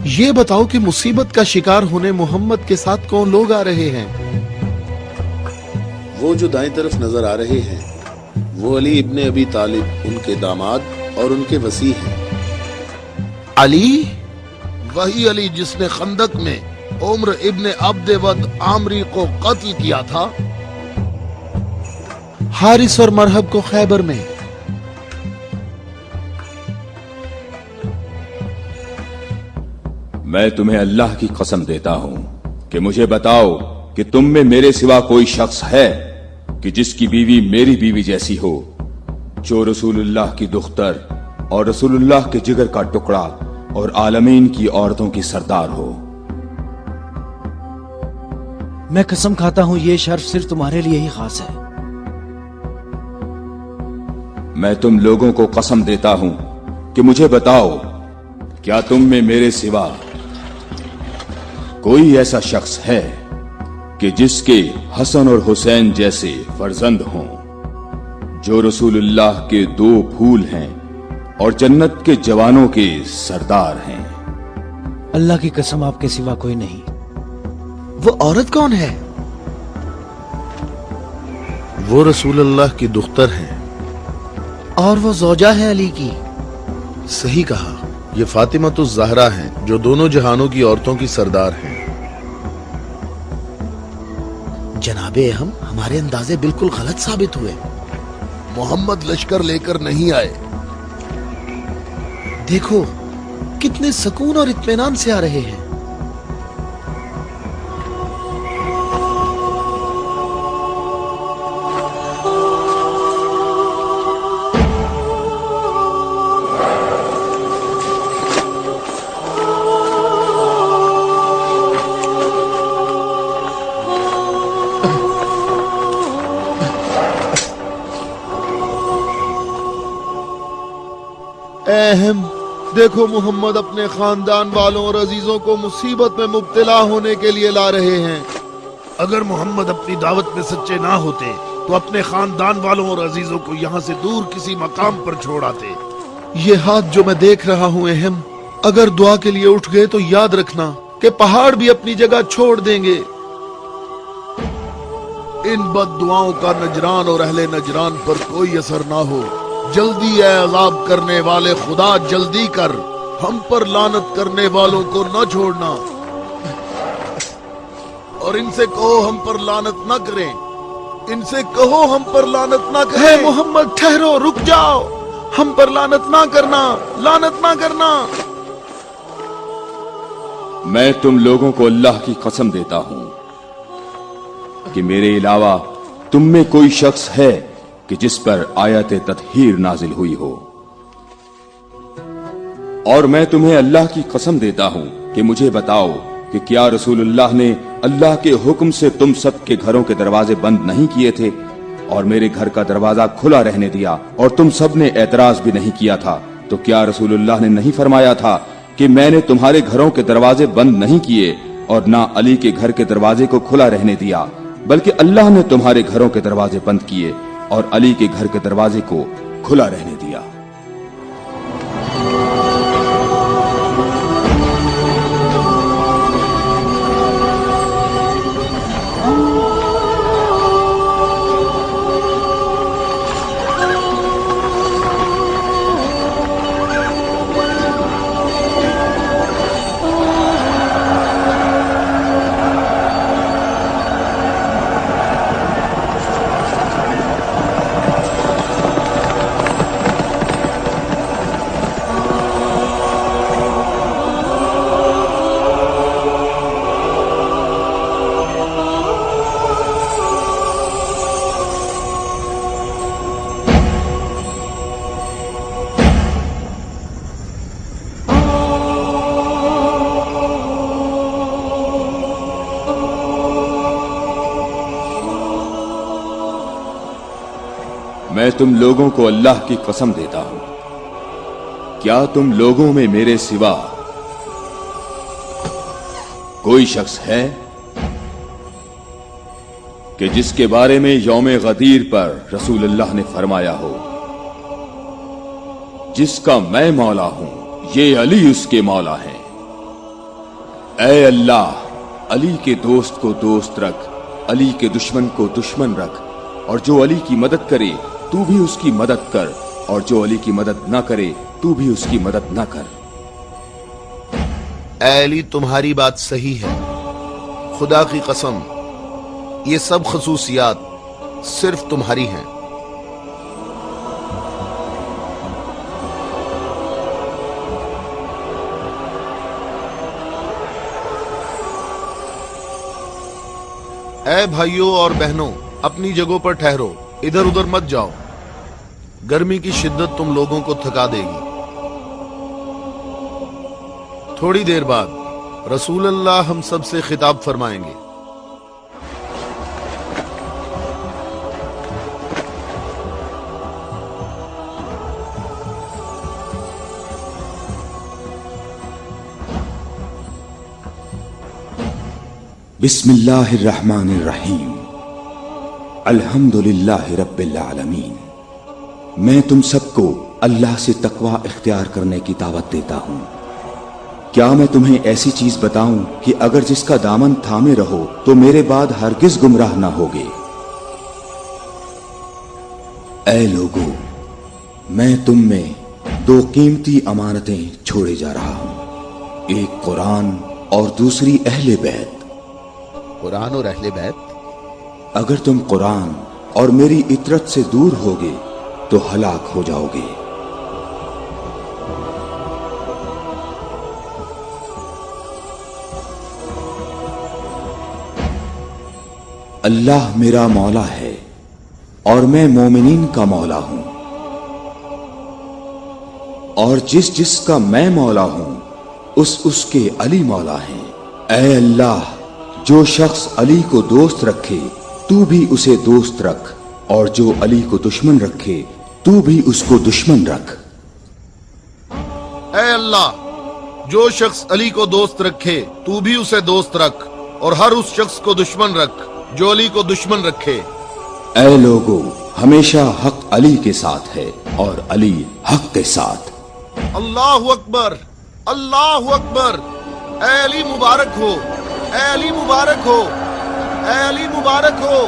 ये बताओ कि मुसीबत का शिकार होने मोहम्मद के साथ कौन लोग आ रहे हैं? वो जो दाएं तरफ नजर आ रहे हैं, वो अली इब्ने अबी तालिब, उनके दामाद और उनके वसी हैं। अली? वही अली जिसने खंदक में उम्र इब्ने अब्द वद आमरी को कत्ल किया था। हारिस और मरहब को खैबर में। मैं तुम्हें अल्लाह की कसम देता हूं कि मुझे बताओ कि तुम में मेरे सिवा कोई शख्स है कि जिसकी बीवी मेरी बीवी जैसी हो, जो रसूलुल्लाह की दुख्तर और रसूलुल्लाह के जिगर का टुकड़ा और आलमीन की औरतों की सरदार हो। मैं कसम खाता हूं ये शर्फ सिर्फ तुम्हारे लिए ही खास है। मैं तुम लोगों को कसम देता हूं कि मुझे बताओ, क्या तुम में मेरे सिवा कोई ऐसा शख्स है कि जिसके हसन और हुसैन जैसे फर्जंद हों, जो रसूलुल्लाह के 2 फूल हैं और जन्नत के जवानों के सरदार हैं? अल्लाह की कसम, आपके सिवा कोई नहीं। वो औरत कौन है? वो रसूलुल्लाह की दुख्तर है। और वो ज़ौजा है अली की। सही कहा, ये फातिमा ज़हरा हैं, जो दोनों जहानों की औरतों की सरदार हैं। जनाबे हम हमारे अंदाजे बिल्कुल गलत साबित हुए। मोहम्मद लश्कर लेकर नहीं आए। देखो कितने सुकून और इत्मीनान से आ रहे हैं। अहम, देखो मोहम्मद अपने खानदान वालों और अजीजों को मुसीबत में मुब्तला होने के लिए ला रहे हैं। अगर मोहम्मद अपनी दावत में सच्चे ना होते तो अपने खानदान वालों और अजीजों को यहाँ से दूर किसी मकाम पर छोड़ आते। ये हाथ जो मैं देख रहा हूँ अहम, अगर दुआ के लिए उठ गए तो याद रखना कि पहाड़ भी अपनी जगह छोड़ देंगे। इन बद्दुआओं का नजरान और अहले नजरान पर कोई असर ना हो। जल्दी है अज़ाब करने वाले खुदा, जल्दी कर। हम पर लानत करने वालों को न छोड़ना, और इनसे कहो हम पर लानत न करें। इनसे कहो हम पर लानत न करें। मोहम्मद ठहरो, रुक जाओ, हम पर लानत ना करना, लानत ना करना। मैं तुम लोगों को अल्लाह की कसम देता हूं कि मेरे अलावा तुम में कोई शख्स है कि जिस पर आयत तत्हीर नाजिल हुई हो, और मैं तुम्हें अल्लाह की कसम देता हूं कि मुझे बताओ कि क्या रसूलुल्लाह ने अल्लाह के हुक्म से तुम सब के घरों के दरवाजे बंद नहीं किए थे और मेरे घर का दरवाजा खुला रहने दिया और तुम सब ने एतराज भी नहीं किया था? तो क्या रसूलुल्लाह ने नहीं फरमाया था कि मैंने तुम्हारे घरों के दरवाजे बंद नहीं किए और ना अली के घर के दरवाजे को खुला रहने दिया, बल्कि अल्लाह ने तुम्हारे घरों के दरवाजे बंद किए और अली के घर के दरवाजे को खुला रहने दिया। मैं तुम लोगों को अल्लाह की कसम देता हूं, क्या तुम लोगों में मेरे सिवा कोई शख्स है कि जिसके बारे में यौम गदीर पर रसूलुल्लाह ने फरमाया हो, जिसका मैं मौला हूं, ये अली उसके मौला है। ऐ अल्लाह, अली के दोस्त को दोस्त रख, अली के दुश्मन को दुश्मन रख, और जो अली की मदद करे तू भी उसकी मदद कर, और जो अली की मदद ना करे तू भी उसकी मदद ना कर। ऐ अली, तुम्हारी बात सही है। खुदा की कसम, ये सब खसूसियात सिर्फ तुम्हारी हैं। ऐ भाइयों और बहनों, अपनी जगहों पर ठहरो, इधर उधर मत जाओ। गर्मी की शिद्दत तुम लोगों को थका देगी। थोड़ी देर बाद रसूलुल्लाह हम सब से खिताब फरमाएंगे। बिस्मिल्लाहिर्रहमानिर्रहीम। अल्हम्दुलिल्लाहि रब्बिल आलमीन। मैं तुम सबको अल्लाह से तकवा इख्तियार करने की दावत देता हूं। क्या मैं तुम्हें ऐसी चीज बताऊं कि अगर जिसका दामन थामे रहो तो मेरे बाद हरगिज गुमराह ना होगे। ऐ लोगों, मैं तुम में दो कीमती अमानतें छोड़े जा रहा हूं, एक कुरान और दूसरी अहले बैत। कुरान और अहले बैत? अगर तुम कुरान और मेरी इतरत से दूर होगे तो हलाक हो जाओगे। अल्लाह मेरा मौला है और मैं मोमिनीन का मौला हूं, और जिसका मैं मौला हूं उसके अली मौला हैं। ऐ अल्लाह, जो शख्स अली को दोस्त रखे तू भी उसे दोस्त रख, और जो अली को दुश्मन रखे तू भी उसको दुश्मन रख। ऐ अल्लाह, जो शख्स अली को दोस्त रखे तू भी उसे दोस्त रख, और हर उस शख्स को दुश्मन रख जो अली को दुश्मन रखे। ऐ लोगों, हमेशा हक अली के साथ है और अली हक के साथ। अल्लाहु अकबर, अल्लाहु अकबर। ऐ अली मुबारक हो, ऐ अली मुबारक हो, ऐ अली मुबारक हो।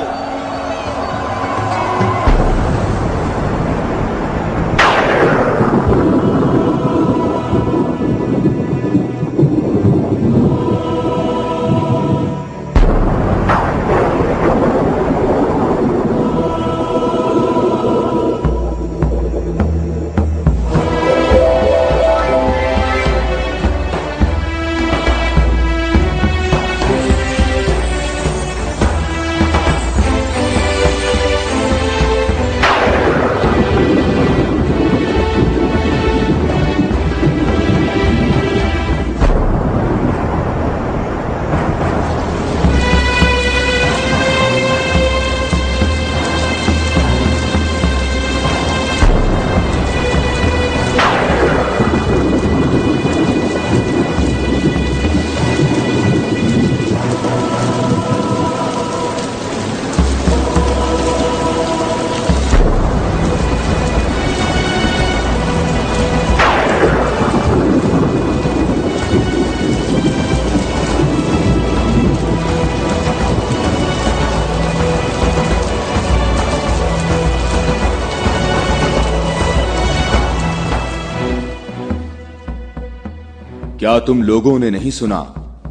क्या तुम लोगों ने नहीं सुना,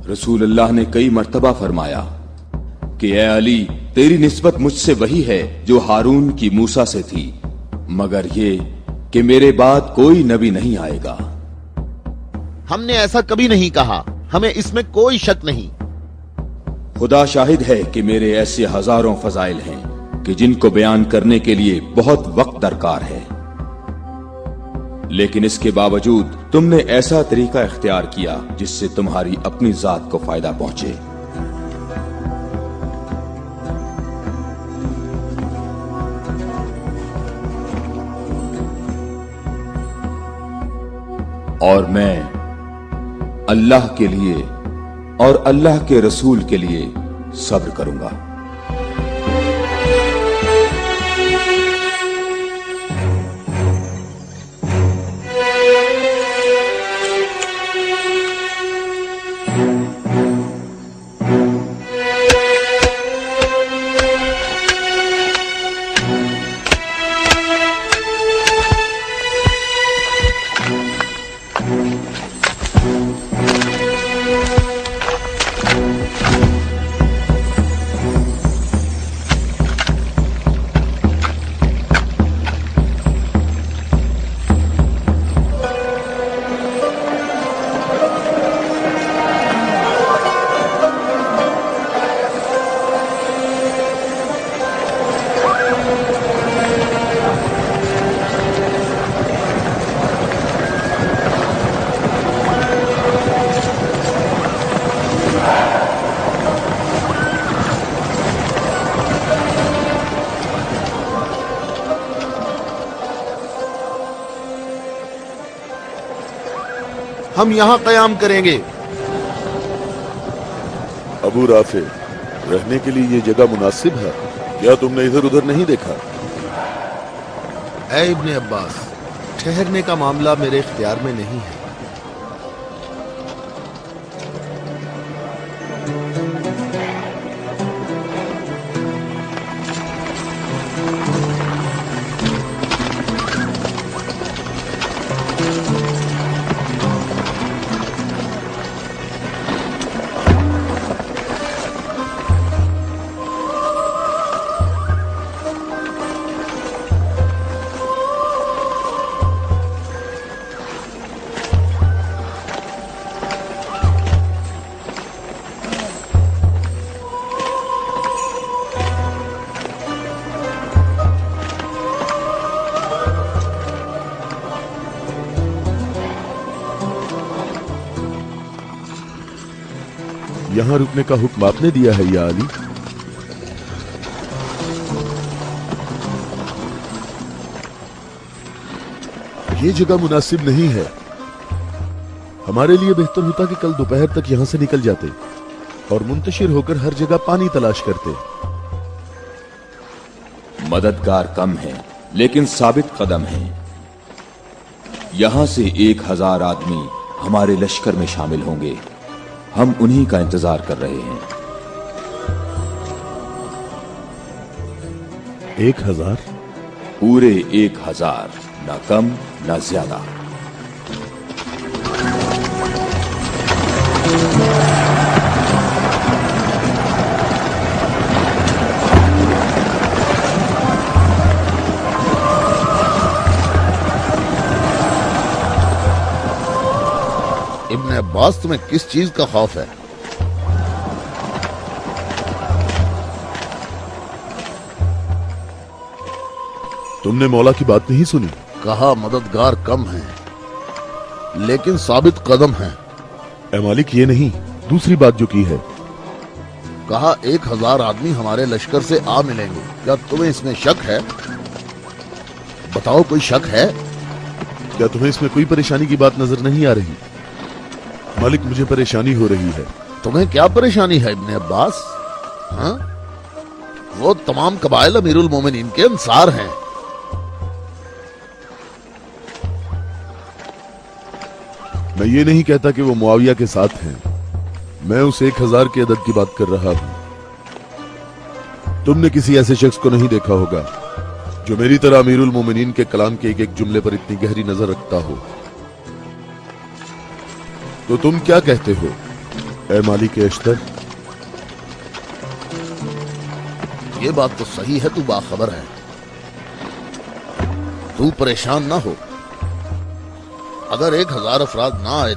रसूल अल्लाह ने कई मर्तबा फरमाया कि ऐ अली, तेरी निस्बत मुझसे वही है जो हारून की मूसा से थी, मगर ये कि मेरे बाद कोई नबी नहीं आएगा। हमने ऐसा कभी नहीं कहा, हमें इसमें कोई शक नहीं। खुदा शाहिद है कि मेरे ऐसे हजारों फजाइल हैं कि जिनको बयान करने के लिए बहुत वक्त दरकार है, लेकिन इसके बावजूद तुमने ऐसा तरीका इख्तियार किया जिससे तुम्हारी अपनी जात को फायदा पहुंचे। और मैं अल्लाह के लिए और अल्लाह के रसूल के लिए सब्र करूंगा। हम यहाँ कयाम करेंगे। अबू राफे, रहने के लिए ये जगह मुनासिब है? क्या तुमने इधर उधर नहीं देखा? ऐ इब्ने अब्बास, ठहरने का मामला मेरे इख्तियार में नहीं है। यहाँ रुकने का हुक्म आपने दिया है या अली? ये जगह मुनासिब नहीं है। हमारे लिए बेहतर होता कि कल दोपहर तक यहां से निकल जाते और मुंतशिर होकर हर जगह पानी तलाश करते। मददगार कम है लेकिन साबित कदम है। यहां से 1000 आदमी हमारे लश्कर में शामिल होंगे। हम उन्हीं का इंतजार कर रहे हैं। 1000? पूरे 1000, ना कम ना ज्यादा। इब्ने अब्बास, तुम्हें किस चीज का खौफ है? तुमने मौला की बात नहीं सुनी? कहा मददगार कम है लेकिन साबित कदम है। ए मालिक, ये नहीं, दूसरी बात जो की है। कहा 1000 आदमी हमारे लश्कर से आ मिलेंगे। क्या तुम्हें इसमें शक है? बताओ, कोई शक है? क्या तुम्हें इसमें कोई परेशानी की बात नजर नहीं आ रही? मालिक, मुझे परेशानी हो रही है। तुम्हें क्या परेशानी है इब्ने अब्बास? हाँ? वो तमाम कबाइल अमीरुल मोमिनीन के अंसार हैं। मैं ये नहीं कहता कि वो मुआविया के साथ हैं। मैं उस 1000 के अदद की बात कर रहा हूं। तुमने किसी ऐसे शख्स को नहीं देखा होगा जो मेरी तरह अमीरुल मोमिनीन के कलाम के एक एक जुमले पर इतनी गहरी नजर रखता हो। तो तुम क्या कहते हो ए मालिक अश्तर? ये बात तो सही है, तू बाखबर है। तू परेशान ना हो। अगर 1000 अफराद ना आए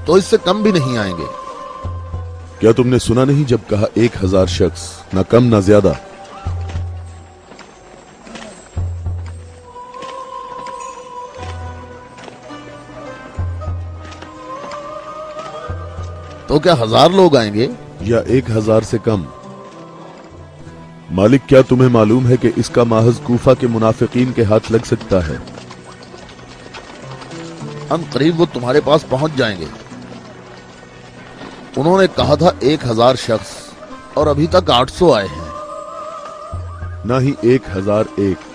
तो इससे कम भी नहीं आएंगे। क्या तुमने सुना नहीं जब कहा 1000 शख्स, ना कम ना ज्यादा? तो क्या 1000 लोग आएंगे या 1000 से कम? मालिक, क्या तुम्हें मालूम है कि इसका माहज कूफा के मुनाफिकीन के हाथ लग सकता है? हम करीब वो तुम्हारे पास पहुंच जाएंगे। उन्होंने कहा था 1000 शख्स और अभी तक 800 आए हैं। ना ही 1001।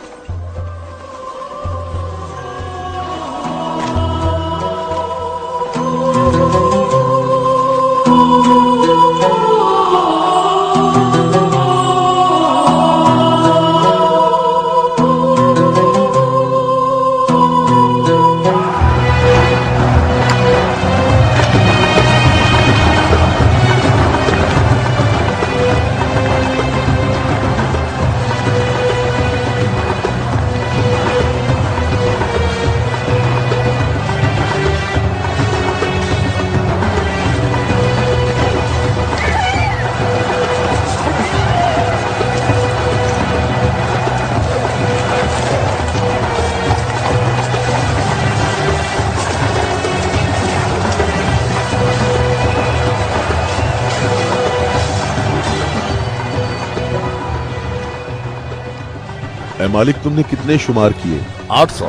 ए मालिक, तुमने कितने शुमार किए? 800।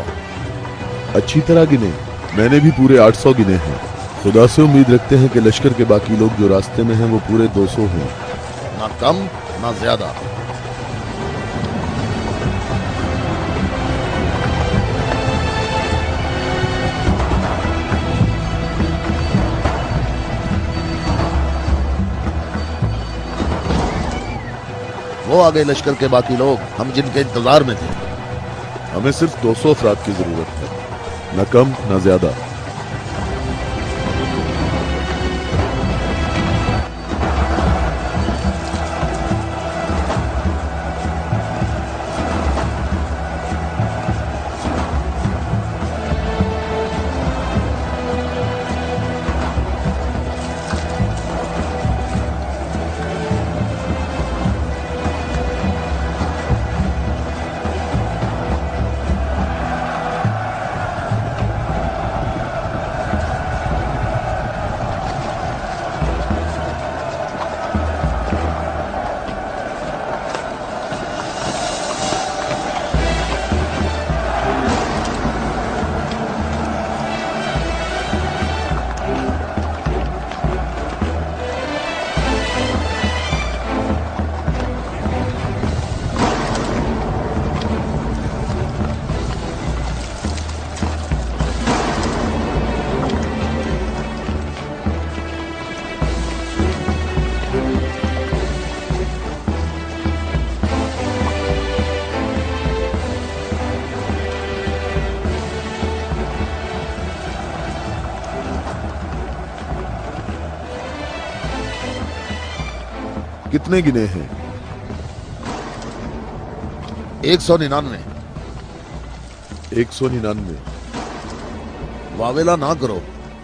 अच्छी तरह गिने। मैंने भी पूरे 800 गिने हैं। खुदा से उम्मीद रखते हैं कि लश्कर के बाकी लोग जो रास्ते में हैं वो पूरे 200 हों। ना कम ना ज्यादा। वो आ गए लश्कर के बाकी लोग, हम जिनके इंतजार में थे। हमें सिर्फ 200 अफराद की जरूरत है, न कम न ज्यादा। कितने गिने हैं? 199। 199। वावेला ना करो।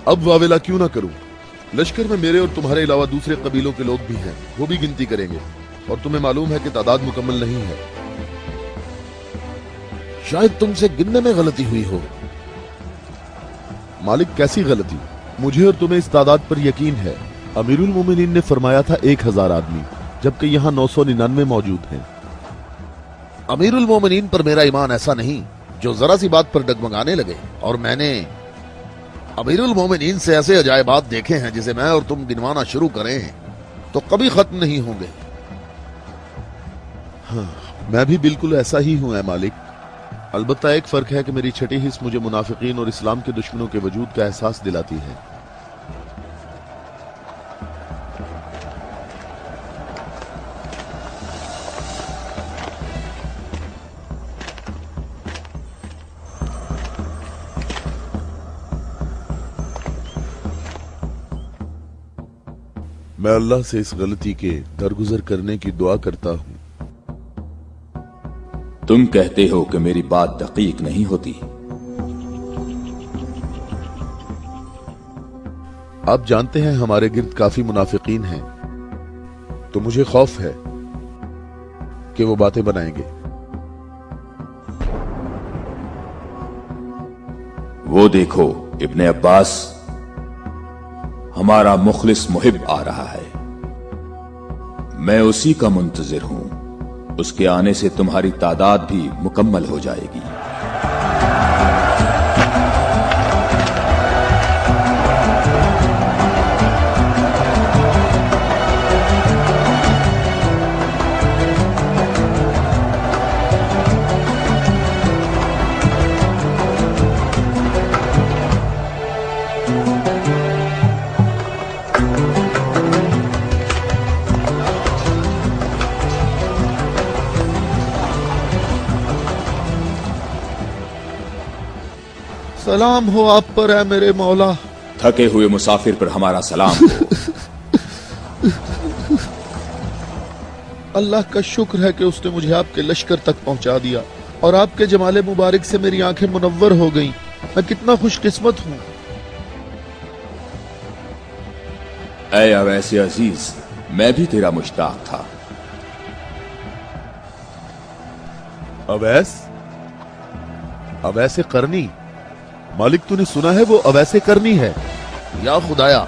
अब वावेला क्यों ना करूं? लश्कर में मेरे और तुम्हारे अलावा दूसरे कबीलों के लोग भी हैं, वो भी गिनती करेंगे, और तुम्हें मालूम है कि तादाद मुकम्मल नहीं है। शायद तुमसे गिनने में गलती हुई हो। मालिक, कैसी गलती? मुझे और तुम्हें इस तादाद पर यकीन है। अमीरुल मोमिनीन ने फरमाया था 1000 आदमी, जबकि यहाँ 999 मौजूद हैं। अमीरुल मोमिनीन पर मेरा ईमान ऐसा नहीं जो जरा सी बात पर डगमगाने लगे, और मैंने अमीरुल मोमिनीन से ऐसे अजायबात देखे हैं जिसे मैं और तुम गिनवाना शुरू करें तो कभी खत्म नहीं होंगे। हाँ, मैं भी बिल्कुल ऐसा ही हूं, मालिक। अलबत्ता एक फर्क है कि मेरी छठी हिस्स मुझे मुनाफिकीन और इस्लाम के दुश्मनों के वजूद का एहसास दिलाती है। मैं अल्लाह से इस गलती के दरगुजर करने की दुआ करता हूं। तुम कहते हो कि मेरी बात दकीक नहीं होती। आप जानते हैं हमारे गिर्द काफी मुनाफिकीन हैं, तो मुझे खौफ है कि वो बातें बनाएंगे। वो देखो, इब्ने अब्बास, हमारा मुखलिस मुहिब आ रहा है। मैं उसी का मुंतजिर हूं। उसके आने से तुम्हारी तादाद भी मुकम्मल हो जाएगी। सलाम हो आप पर है मेरे मौला। थके हुए मुसाफिर पर हमारा सलाम हो। अल्लाह का शुक्र है कि उसने मुझे आपके लश्कर तक पहुंचा दिया और आपके जमाले मुबारक से मेरी आंखें मुनव्वर हो गईं। मैं कितना खुशकिस्मत हूं। ऐ अवैसे अजीज, मैं भी तेरा मुश्ताक था। अवैस? अवैसे करनी? मालिक, तूने सुना है वो अवैसे करनी है? या खुदाया,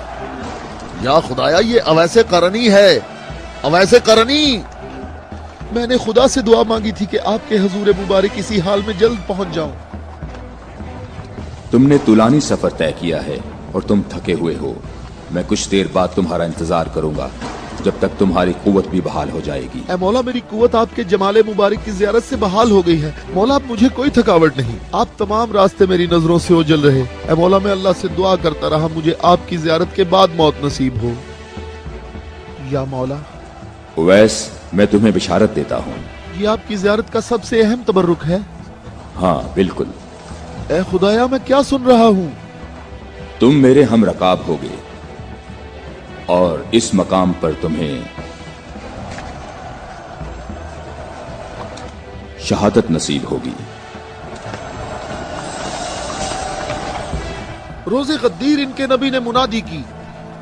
ये अवैसे करनी है। अवैसे करनी। मैंने खुदा से दुआ मांगी थी कि आपके हजूर मुबारक इसी हाल में जल्द पहुंच जाऊं। तुमने तुलानी सफर तय किया है और तुम थके हुए हो। मैं कुछ देर बाद तुम्हारा इंतजार करूंगा जब तक तुम्हारी कुव्वत भी बहाल हो जाएगी। ए मौला, मेरी कुव्वत आपके जमाले मुबारक की जियारत से बहाल हो गई है। मौला, अब मुझे कोई थकावट नहीं। आप तमाम रास्ते मेरी नजरों से ओझल रहे। ए मौला, मैं अल्लाह से दुआ करता रहा मुझे आपकी जियारत के बाद मौत नसीब हो। या मौला, उवैस, मैं तुम्हें बिशारत देता हूँ। ये आपकी जियारत का सबसे अहम तबर्रुक है। हाँ बिल्कुल। ए खुदाया, मैं क्या सुन रहा हूँ? तुम मेरे हम रकाब होगे और इस मकाम पर तुम्हें शहादत नसीब होगी। रोजे गद्दीर इनके नबी ने मुनादी की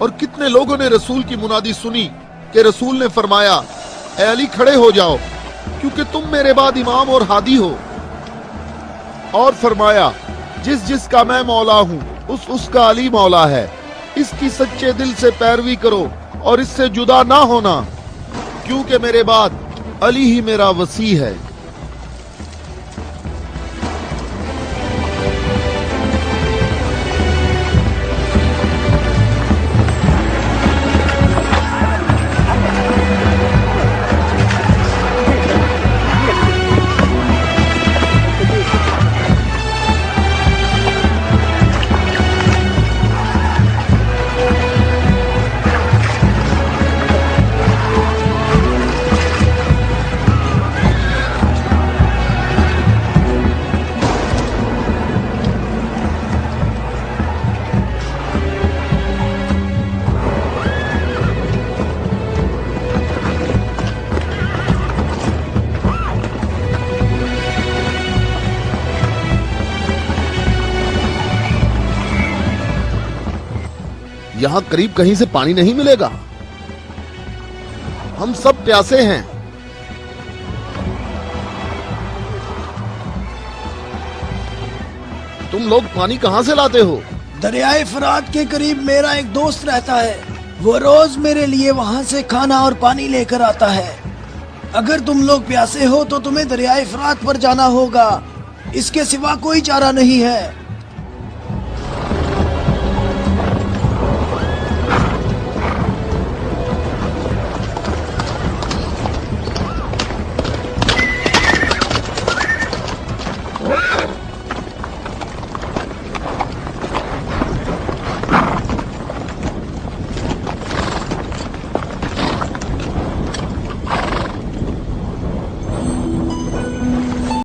और कितने लोगों ने रसूल की मुनादी सुनी कि रसूल ने फरमाया, ए अली खड़े हो जाओ क्योंकि तुम मेरे बाद इमाम और हादी हो। और फरमाया, जिस जिसका मैं मौला हूँ उसका अली मौला है। इसकी सच्चे दिल से पैरवी करो और इससे जुदा ना होना, क्योंकि मेरे बाद अली ही मेरा वसी है। यहाँ करीब कहीं से पानी नहीं मिलेगा। हम सब प्यासे हैं। तुम लोग पानी कहाँ से लाते हो? दरियाए फरात के करीब मेरा एक दोस्त रहता है। वो रोज मेरे लिए वहाँ से खाना और पानी लेकर आता है। अगर तुम लोग प्यासे हो तो तुम्हें दरियाए फरात पर जाना होगा। इसके सिवा कोई चारा नहीं है।